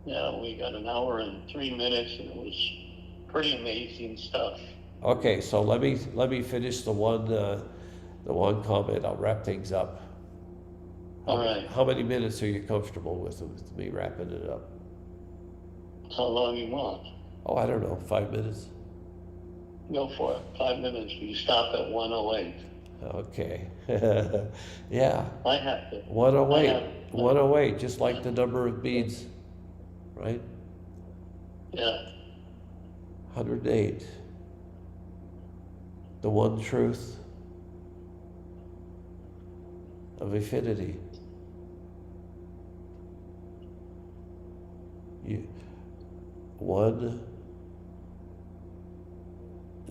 Yeah, we got an hour and 3 minutes, and it was pretty amazing stuff. Okay, so let me finish the one comment. I'll wrap things up. All right. How many minutes are you comfortable with me wrapping it up? How long you want? Oh, I don't know, 5 minutes? Go for it. 5 minutes. We stop at 1:08. Okay. Yeah. I have to. 108. 108, just like the number of beads, right? Yeah. 108. The one truth of infinity. One,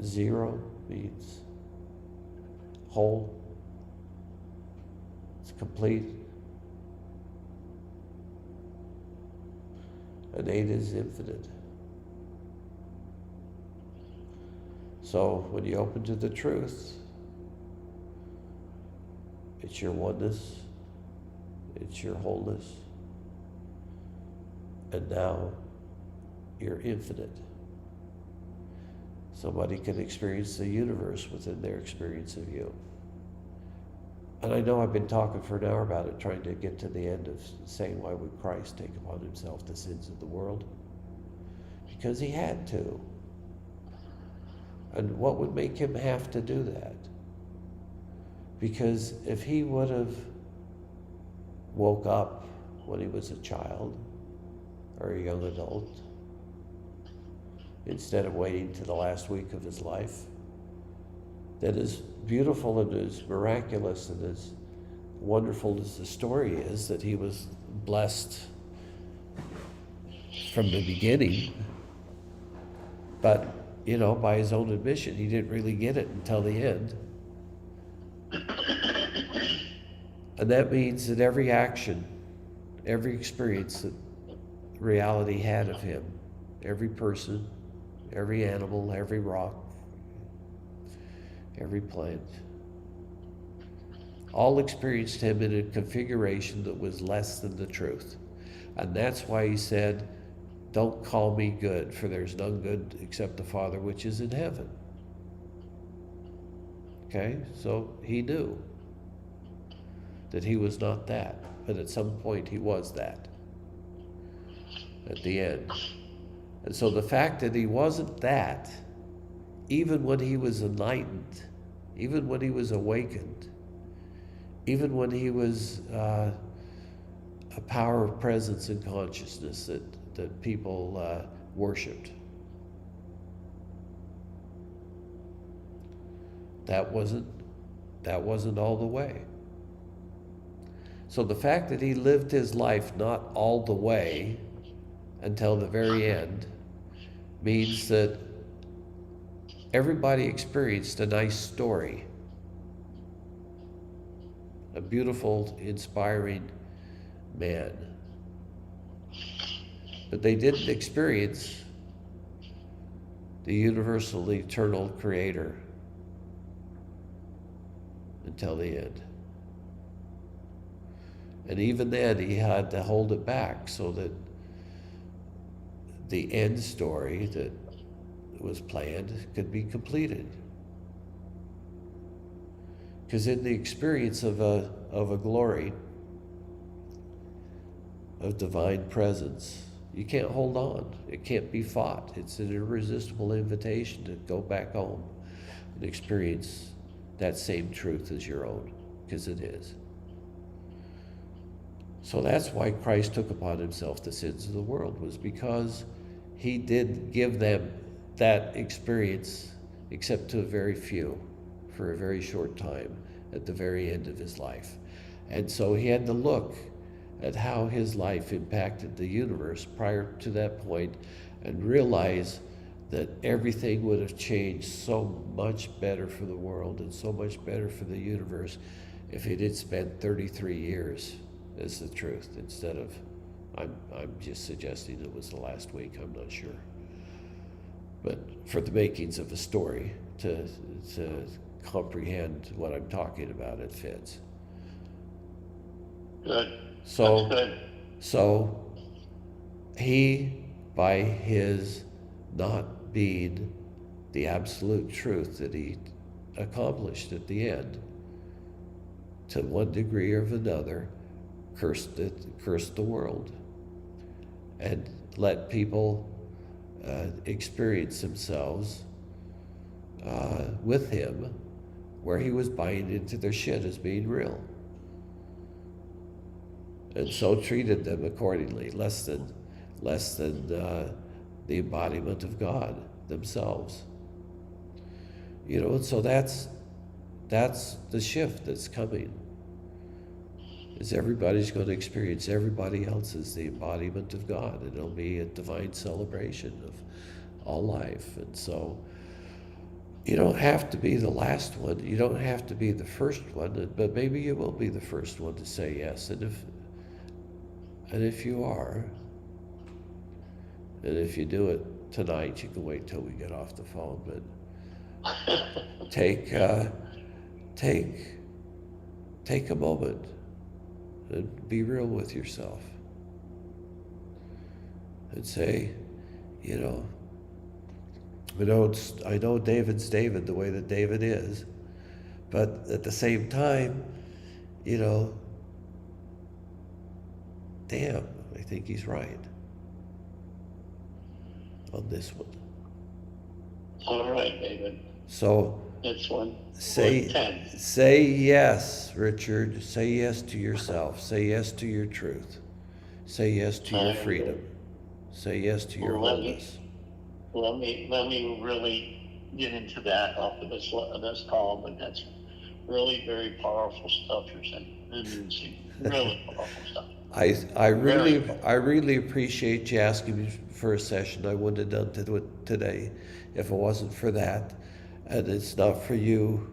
0 means whole. It's complete. And 8 is infinite. So when you open to the truth, it's your oneness, it's your wholeness, and now you're infinite. Somebody can experience the universe within their experience of you. And I know I've been talking for an hour about it, trying to get to the end of saying, why would Christ take upon himself the sins of the world? Because he had to. And what would make him have to do that? Because if he would have woke up when he was a child or a young adult, instead of waiting to the last week of his life, then as beautiful and as miraculous and as wonderful as the story is, that he was blessed from the beginning, but by his own admission, he didn't really get it until the end. And that means that every action, every experience that reality had of him, every person, every animal, every rock, every plant, all experienced him in a configuration that was less than the truth. And that's why he said, don't call me good, for there's none good except the Father which is in heaven. Okay, so he knew. that he was not that, but at some point he was that at the end. And so the fact that he wasn't that, even when he was enlightened, even when he was awakened, even when he was a power of presence and consciousness that people worshipped, that wasn't all the way. So the fact that he lived his life not all the way until the very end means that everybody experienced a nice story, a beautiful, inspiring man. But they didn't experience the universal, eternal creator until the end. And even then, he had to hold it back so that the end story that was planned could be completed. Because in the experience of a glory, of divine presence, you can't hold on. It can't be fought. It's an irresistible invitation to go back home and experience that same truth as your own, because it is. So that's why Christ took upon himself the sins of the world, was because he did give them that experience, except to a very few, for a very short time, at the very end of his life. And so he had to look at how his life impacted the universe prior to that point and realize that everything would have changed so much better for the world and so much better for the universe if he did spend 33 years as the truth instead of, I'm just suggesting it was the last week, I'm not sure. But for the makings of a story, to comprehend what I'm talking about, it fits. Good. So, That's good. so he, by his not being the absolute truth that he accomplished at the end, to one degree or another, cursed the world, and let people experience themselves with him, where he was buying into their shit as being real, and so treated them accordingly, less than the embodiment of God themselves. You know, and so that's the shift that's coming. Is everybody's going to experience everybody else as the embodiment of God, and it'll be a divine celebration of all life. And so you don't have to be the last one. You don't have to be the first one, but maybe you will be the first one to say yes. And if you are, and if you do it tonight, you can wait till we get off the phone, but take a moment and be real with yourself and say, you know, I know David's David the way that David is, but at the same time, you know, damn, I think he's right on this one. All right, David. So This one. say yes, Richard. Say yes to yourself. Say yes to your truth. Say yes to your freedom. Say yes to your wholeness. Let me really get into that off of this call, but that's really very powerful stuff you're saying. Really powerful stuff. I really appreciate you asking me for a session. I wouldn't have done it today if it wasn't for that. And it's not for you.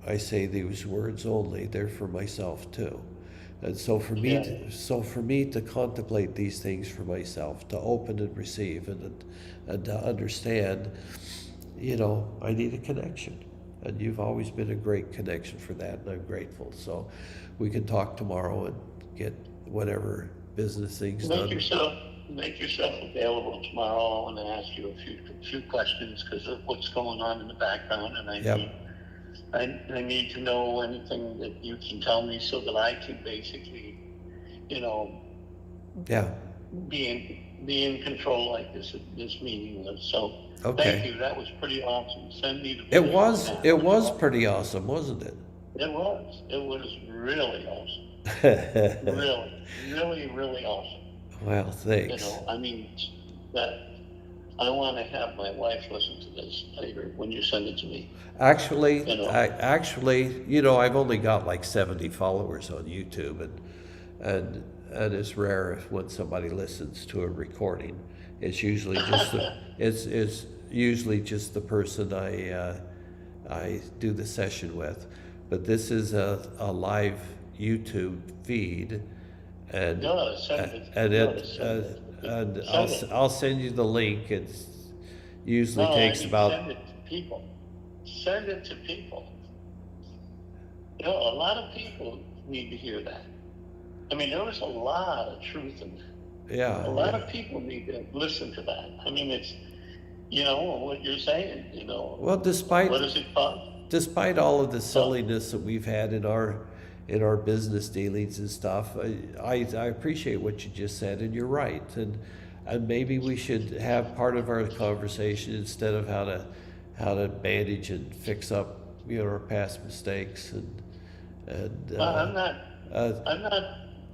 I say these words only. They're for myself too. And so for me to contemplate these things for myself, to open and receive and to understand, you know, I need a connection. And you've always been a great connection for that, and I'm grateful. So we can talk tomorrow and get whatever business things done. Make yourself available tomorrow. I want to ask you a few questions because of what's going on in the background, and I need I need to know anything that you can tell me so that I can basically, you know, Yeah. be in control like this meeting was. So thank Okay. you. That was pretty awesome. Send me the It video on was that. it was pretty awesome, wasn't it? It was. It was really awesome. Really, really awesome. Well, You thanks. know, I mean, that I want to have my wife listen to this later when you send it to me. Actually, You know, I've only got like 70 followers on YouTube, and it's rare when somebody listens to a recording. It's usually just it's usually just the person I do the session with. But this is a live YouTube feed, and no, send it. and No, it send it. and Send it. I'll send you the link. It's usually No, I takes mean, about. send it to people. Send it to people. You know, a lot of people need to hear that. I mean, there was a lot of truth in that. Yeah, A lot yeah. of people need to listen to that. I mean, it's, you know, what you're saying, you know, Well, what is it called? despite all of the silliness that we've had in our business dealings and stuff, I appreciate what you just said, and you're right. And maybe we should have part of our conversation instead of how to manage and fix up our past mistakes and Well, uh, I'm not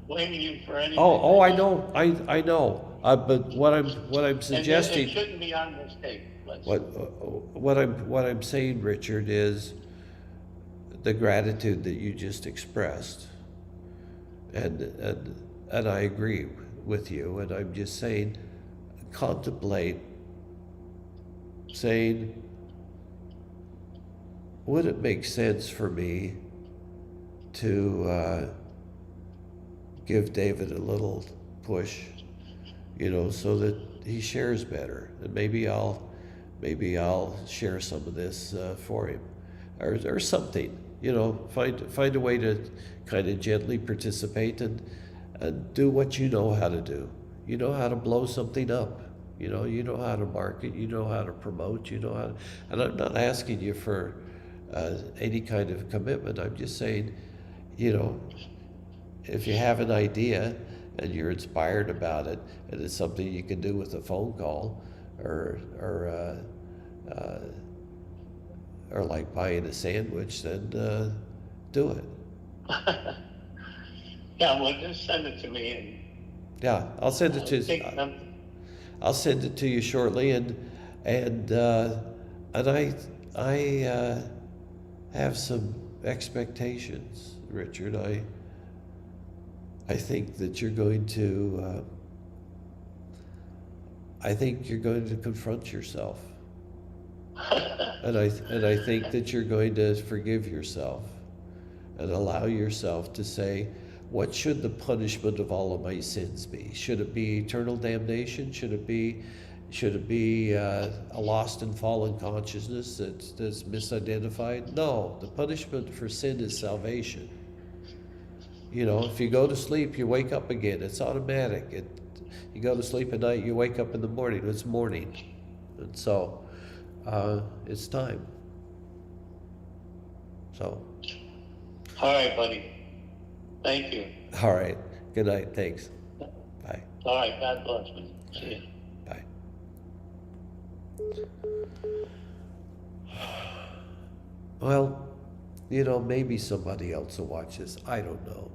blaming you for anything. I know, I know. But what I'm And suggesting. it shouldn't be on this tape. What I'm saying, Richard, is the gratitude that you just expressed, and I agree with you. And I'm just saying, contemplate saying, would it make sense for me to give David a little push, so that he shares better, and maybe I'll share some of this for him, or something. Find a way to kind of gently participate and do what you know how to do. You know how to blow something up. You know how to market. You know how to promote. You know how to, and I'm not asking you for any kind of commitment. I'm just saying, if you have an idea and you're inspired about it, and it's something you can do with a phone call, or like buying a sandwich, then do it. Yeah, well, just send it to me Yeah, I'll send it and to take them. I'll send it to you shortly, and I have some expectations, Richard. I think that you're going to confront yourself, and I think that you're going to forgive yourself and allow yourself to say, what should the punishment of all of my sins be? Should it be eternal damnation? Should it be a lost and fallen consciousness that's misidentified? No, the punishment for sin is salvation. If you go to sleep, you wake up again. It's automatic. You go to sleep at night, you wake up in the morning. It's morning, and so it's time. So. All right, buddy. Thank you. All right. Good night. Thanks. Bye. All right. God bless me. See you. Bye. Well, maybe somebody else will watch this. I don't know.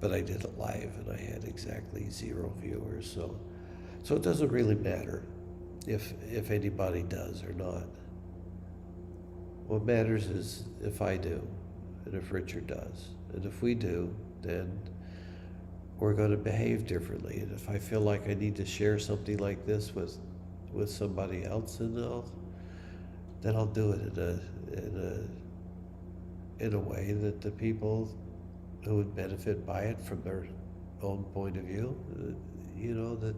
But I did it live, and I had exactly 0 viewers, so it doesn't really matter if anybody does or not. What matters is if I do, and if Richard does, and if we do, then we're going to behave differently. And if I feel like I need to share something like this with somebody else, then I'll do it in a way that the people who would benefit by it from their own point of view, that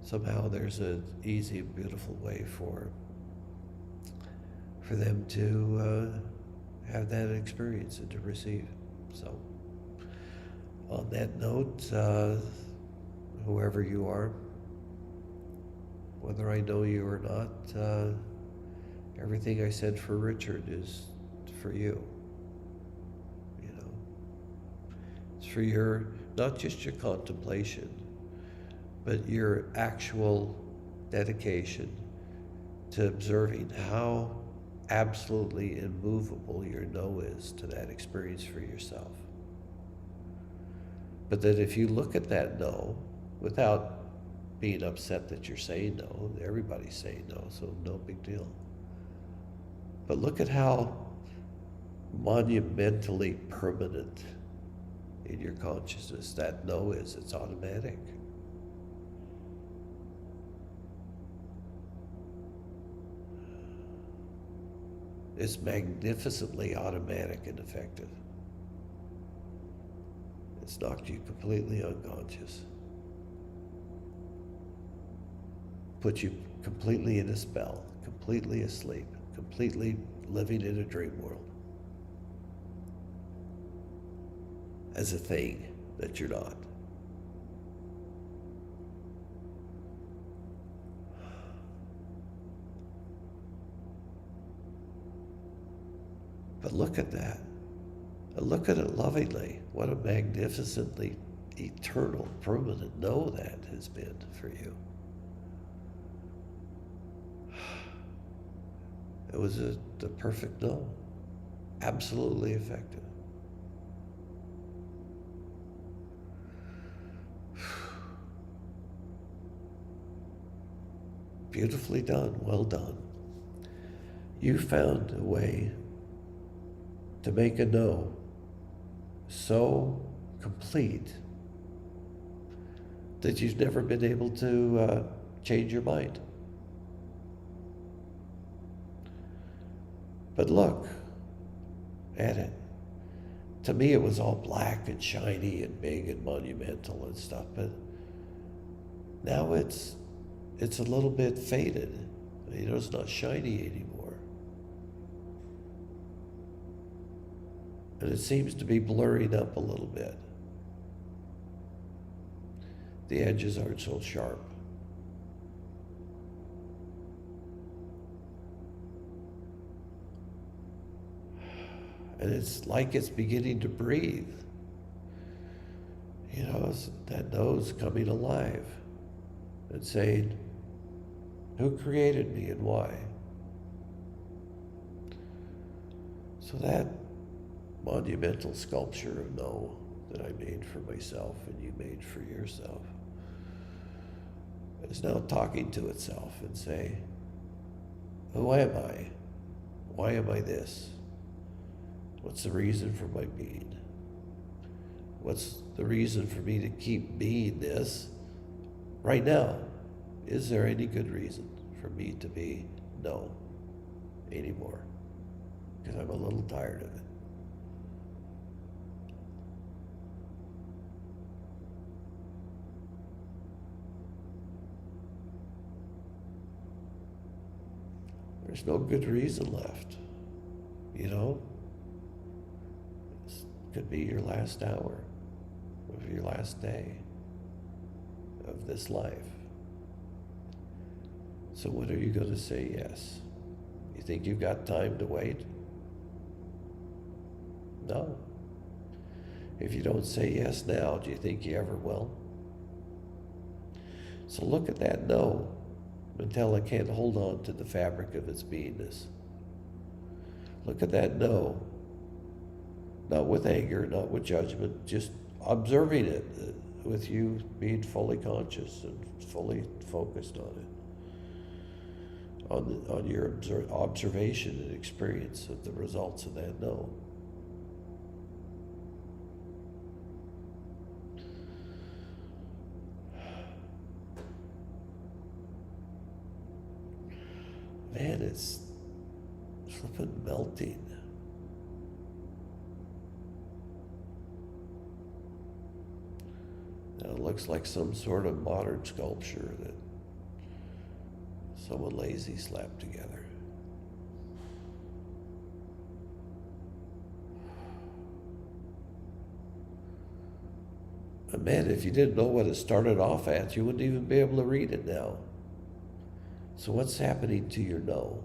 somehow there's an easy, beautiful way for them to have that experience and to receive. So, on that note, whoever you are, whether I know you or not, everything I said for Richard is for you. You know, it's for your, not just your contemplation, but your actual dedication to observing how absolutely immovable your no is to that experience for yourself. But that if you look at that no, without being upset that you're saying no, everybody's saying no, so no big deal. But look at how monumentally permanent in your consciousness that no is. It's automatic. It's magnificently automatic and effective. It's knocked you completely unconscious. Put you completely in a spell, completely asleep, completely living in a dream world. As a thing that you're not. But look at that. Look at it lovingly. What a magnificently eternal, permanent no that has been for you. It was the perfect no. Absolutely effective. Beautifully done. Well done. You found a way to make a no so complete that you've never been able to change your mind. But look at it. To me, it was all black and shiny and big and monumental and stuff, but now it's a little bit faded. You know, it's not shiny anymore. And it seems to be blurring up a little bit. The edges aren't so sharp. And it's like it's beginning to breathe. You know, that nose coming alive and saying, who created me and why? So that monumental sculpture of no that I made for myself and you made for yourself is now talking to itself and saying, who am I? Why am I this? What's the reason for my being? What's the reason for me to keep being this right now? Is there any good reason for me to be no anymore? Because I'm a little tired of it. There's no good reason left, you know? This could be your last hour of your last day of this life. So when are you going to say yes? You think you've got time to wait? No. If you don't say yes now, do you think you ever will? So look at that no until it can't hold on to the fabric of its beingness. Look at that no. Not with anger, not with judgment, just observing it with you being fully conscious and fully focused on it. On your observation and experience of the results of that no. Man, it's flipping melting. Now it looks like some sort of modern sculpture that someone lazy slapped together. And man, if you didn't know what it started off at, you wouldn't even be able to read it now. So what's happening to your no?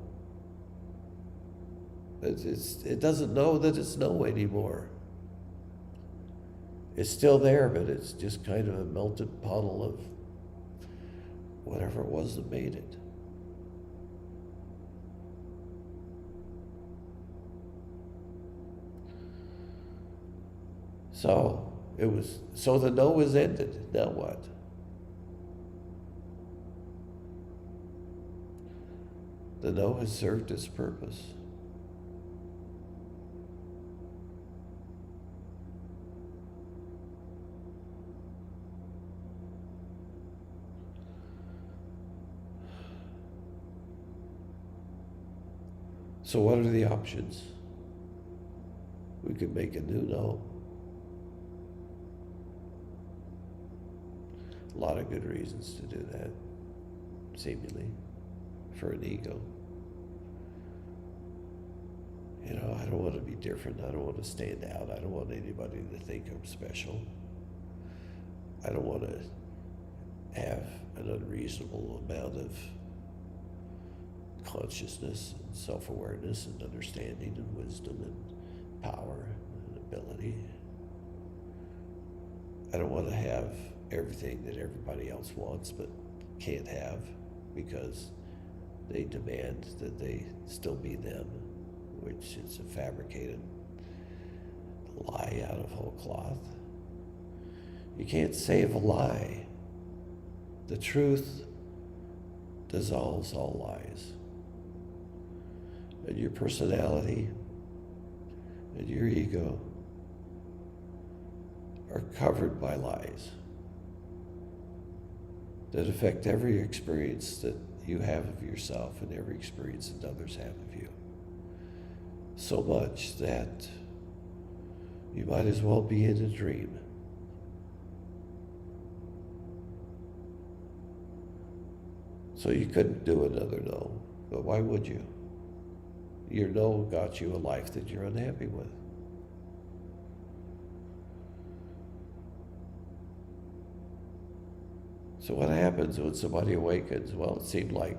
It doesn't know that it's no anymore. It's still there, but it's just kind of a melted puddle of whatever it was that made it. So the no was ended. Now what? The no has served its purpose. So what are the options? We could make a new no. A lot of good reasons to do that, seemingly, for an ego. You know, I don't want to be different. I don't want to stand out. I don't want anybody to think I'm special. I don't want to have an unreasonable amount of consciousness and self-awareness and understanding and wisdom and power and ability. I don't want to have everything that everybody else wants but can't have because they demand that they still be them, which is a fabricated lie out of whole cloth. You can't save a lie. The truth dissolves all lies. And your personality and your ego are covered by lies that affect every experience that you have of yourself and every experience that others have of you. So much that you might as well be in a dream. So you couldn't do another no, but why would you? Your no got you a life that you're unhappy with. So what happens when somebody awakens? Well, it seemed like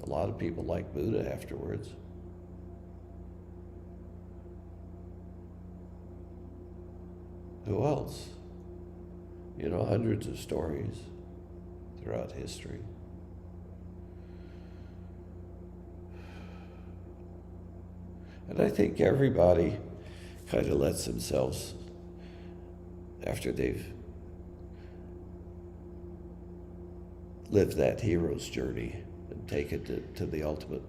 a lot of people like Buddha afterwards. Who else? You know, hundreds of stories throughout history. And I think everybody kind of lets themselves, after they've lived that hero's journey and take it to the ultimate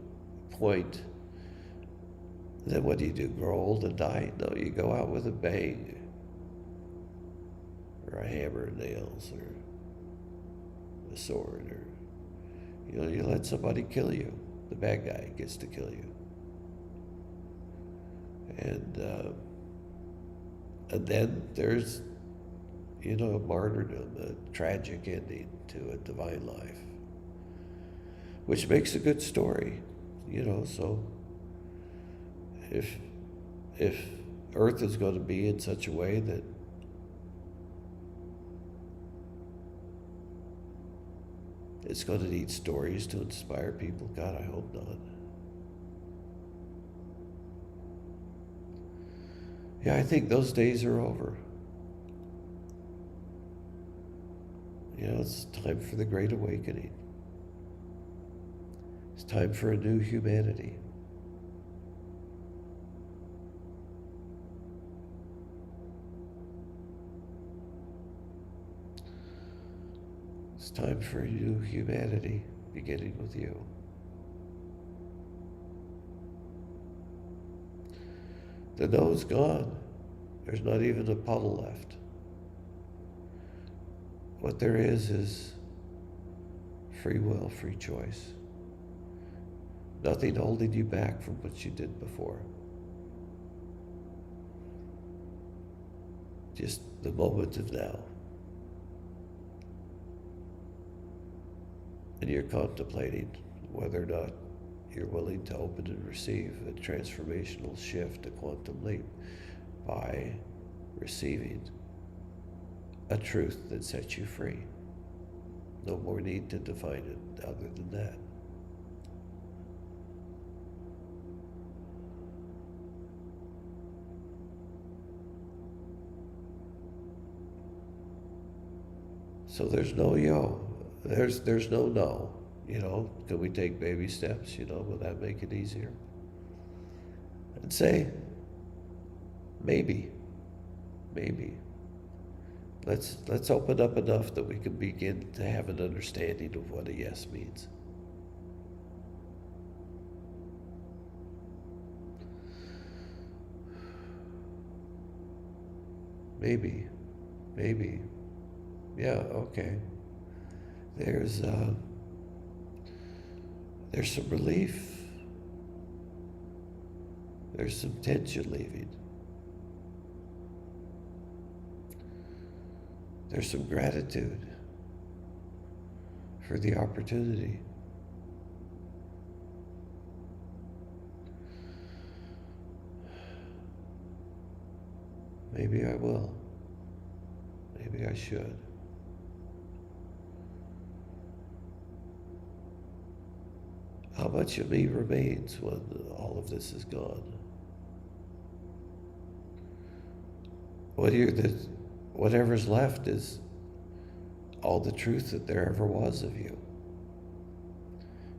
point, then what do? Grow old and die? No, you go out with a bang, or a hammer and nails, or a sword, or, you know, you let somebody kill you. The bad guy gets to kill you. And then there's, you know, a martyrdom, a tragic ending to a divine life, which makes a good story, you know. So if Earth is going to be in such a way that it's going to need stories to inspire people, God, I hope not. Yeah, I think those days are over. You know, it's time for the Great Awakening. It's time for a new humanity. It's time for a new humanity, beginning with you. The no's gone. There's not even a puddle left. What there is free will, free choice. Nothing holding you back from what you did before. Just the moment of now. And you're contemplating whether or not you're willing to open and receive a transformational shift, a quantum leap, by receiving a truth that sets you free. No more need to define it other than that. So there's no yo. There's no no. Can we take baby steps? Will that make it easier? I'd say maybe, maybe. Let's open up enough that we can begin to have an understanding of what a yes means. Maybe, maybe. Yeah, okay. There's some relief. There's some tension leaving. There's some gratitude for the opportunity. Maybe I will. Maybe I should. How much of me remains when all of this is gone? Whatever's left is all the truth that there ever was of you.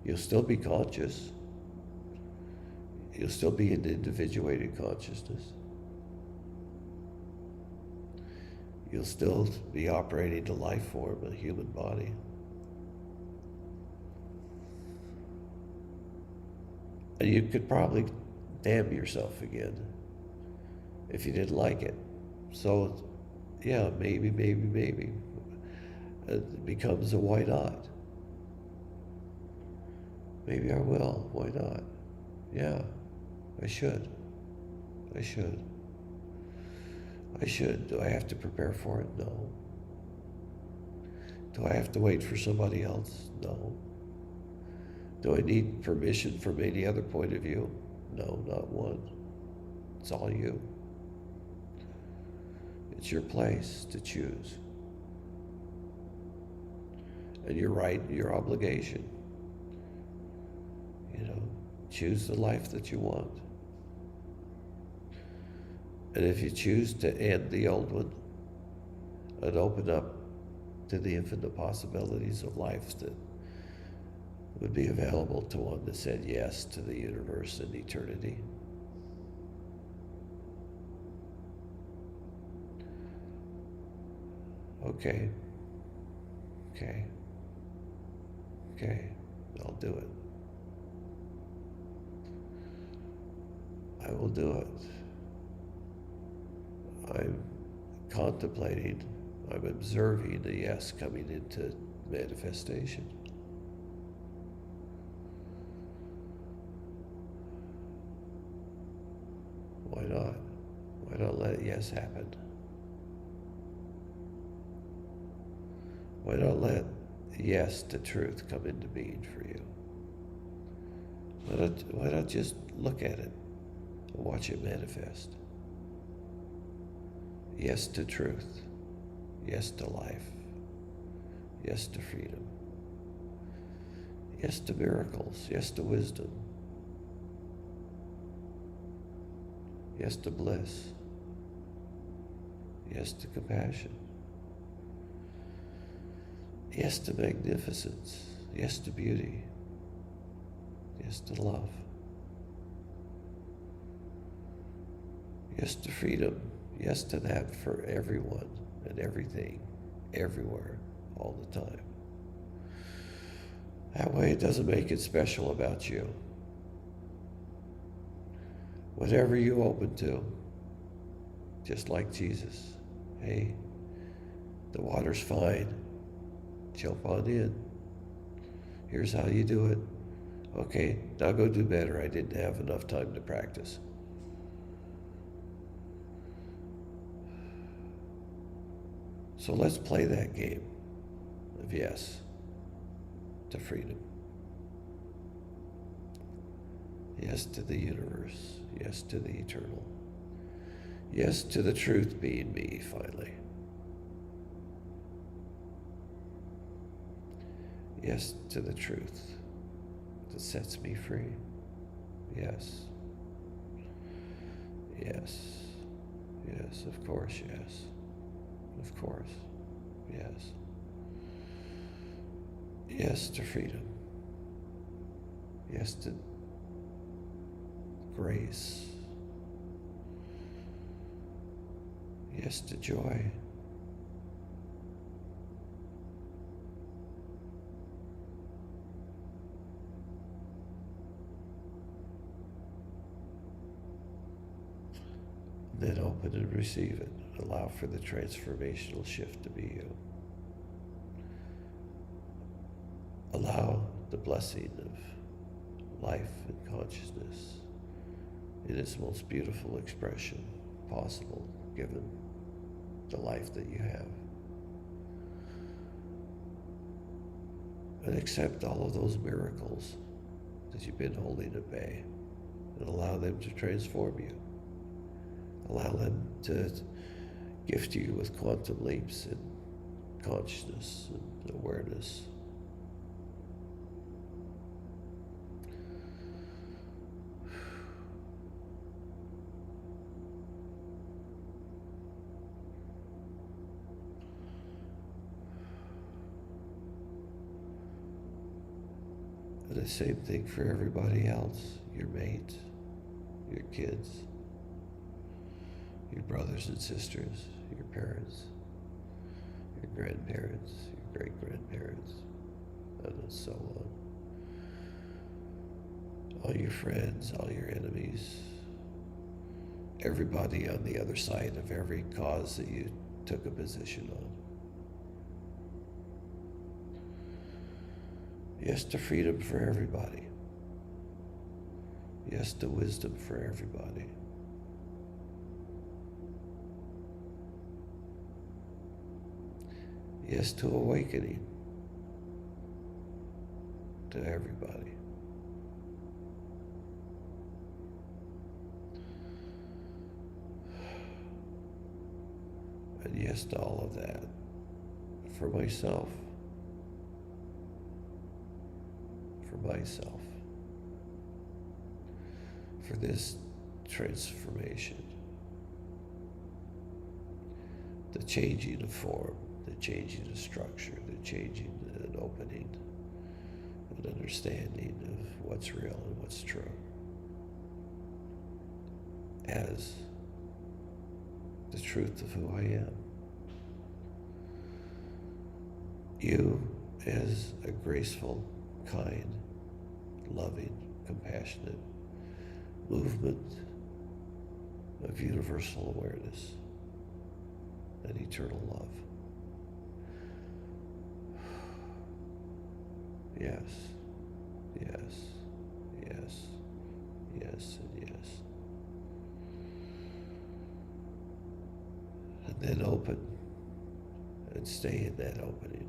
You'll still be conscious. You'll still be an individuated consciousness. You'll still be operating a life form, a human body. And you could probably damn yourself again if you didn't like it. So, yeah, maybe. It becomes a why not. Maybe I will. Why not? Yeah, I should. Do I have to prepare for it? No. Do I have to wait for somebody else? No. Do I need permission from any other point of view? No, not one. It's all you. It's your place to choose. And your right, your obligation. Choose the life that you want. And if you choose to end the old one and open up to the infinite possibilities of life that would be available to one that said yes to the universe and eternity. Okay, I'll do it. I will do it. I'm contemplating, I'm observing the yes coming into manifestation. Why not? Why not let yes happen? Why not let yes to truth come into being for you? Why not just look at it and watch it manifest? Yes to truth. Yes to life. Yes to freedom. Yes to miracles. Yes to wisdom. Yes to bliss. Yes to compassion. Yes to magnificence. Yes to beauty. Yes to love. Yes to freedom. Yes to that for everyone and everything, everywhere, all the time. That way it doesn't make it special about you. Whatever you open to, just like Jesus. Hey, the water's fine. Jump on in. Here's how you do it. Okay, now go do better. I didn't have enough time to practice. So let's play that game of yes to freedom. Yes to the universe. Yes to the eternal. Yes to the truth being me, finally. Yes to the truth that sets me free. Yes. Yes. Yes, of course, yes. Of course, yes. Yes to freedom. Yes to grace. Yes to joy. Then open and receive it. Allow for the transformational shift to be you. Allow the blessing of life and consciousness in its most beautiful expression possible, given the life that you have. And accept all of those miracles that you've been holding at bay, and allow them to transform you. Allow them to gift you with quantum leaps in consciousness and awareness. And the same thing for everybody else, your mate, your kids, your brothers and sisters, your parents, your grandparents, your great-grandparents, and so on. All your friends, all your enemies, everybody on the other side of every cause that you took a position on. Yes to freedom for everybody. Yes to wisdom for everybody. Yes to awakening to everybody. And yes to all of that for myself. For myself. For this transformation. The changing of form, the changing of structure, the changing and opening and understanding of what's real and what's true. As the truth of who I am. You as a graceful, kind, loving, compassionate movement of universal awareness and eternal love. Yes, yes, yes, yes, and yes. And then open and stay in that opening.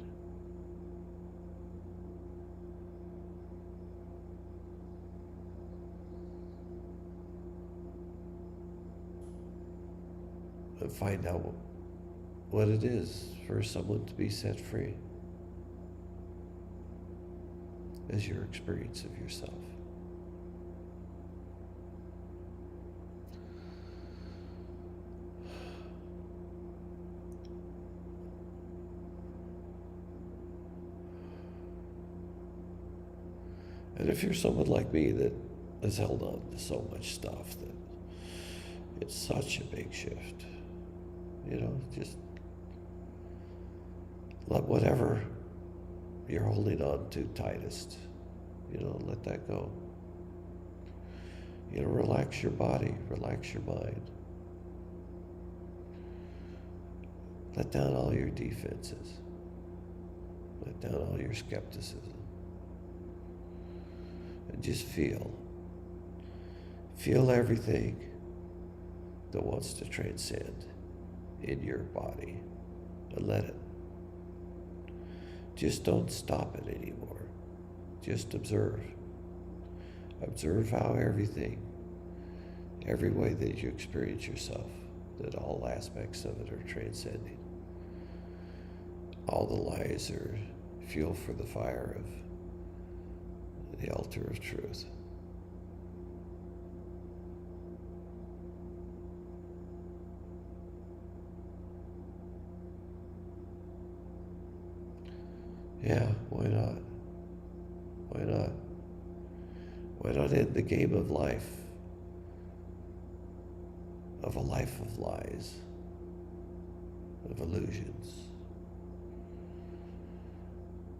And find out what it is for someone to be set free as your experience of yourself. And if you're someone like me that has held on to so much stuff that it's such a big shift, just let whatever you're holding on to tightest, let that go. Relax your body, relax your mind. Let down all your defenses. Let down all your skepticism. And just feel. Feel everything that wants to transcend in your body. And let it. Just don't stop it anymore. Just observe. Observe how everything, every way that you experience yourself, that all aspects of it are transcending. All the lies are fuel for the fire of the altar of truth. Yeah, why not? not in the game of life, of a life of lies, of illusions,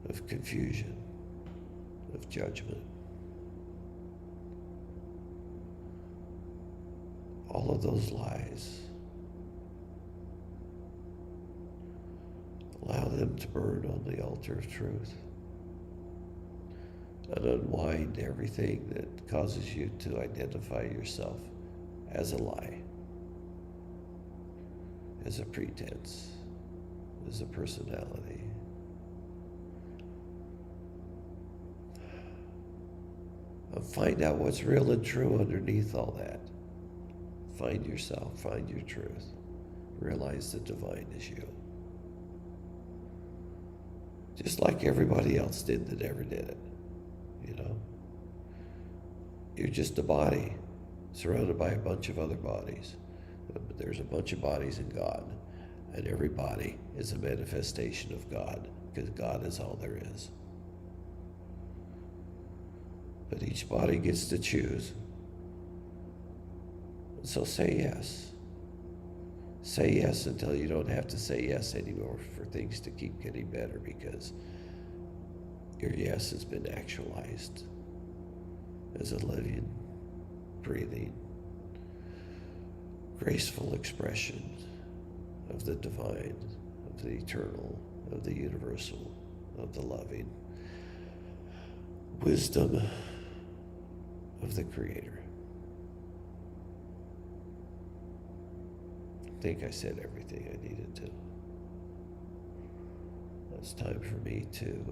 of confusion, of judgment. All of those lies, allow them to burn on the altar of truth and unwind everything that causes you to identify yourself as a lie, as a pretense, as a personality. And find out what's real and true underneath all that. Find yourself, find your truth. Realize the divine is you. Just like everybody else did that ever did it, you know? You're just a body surrounded by a bunch of other bodies. But there's a bunch of bodies in God, and every body is a manifestation of God, because God is all there is. But each body gets to choose. So say yes. Say yes until you don't have to say yes anymore for things to keep getting better, because your yes has been actualized as a living, breathing, graceful expression of the divine, of the eternal, of the universal, of the loving wisdom of the Creator. I think I said everything I needed to. It's time for me to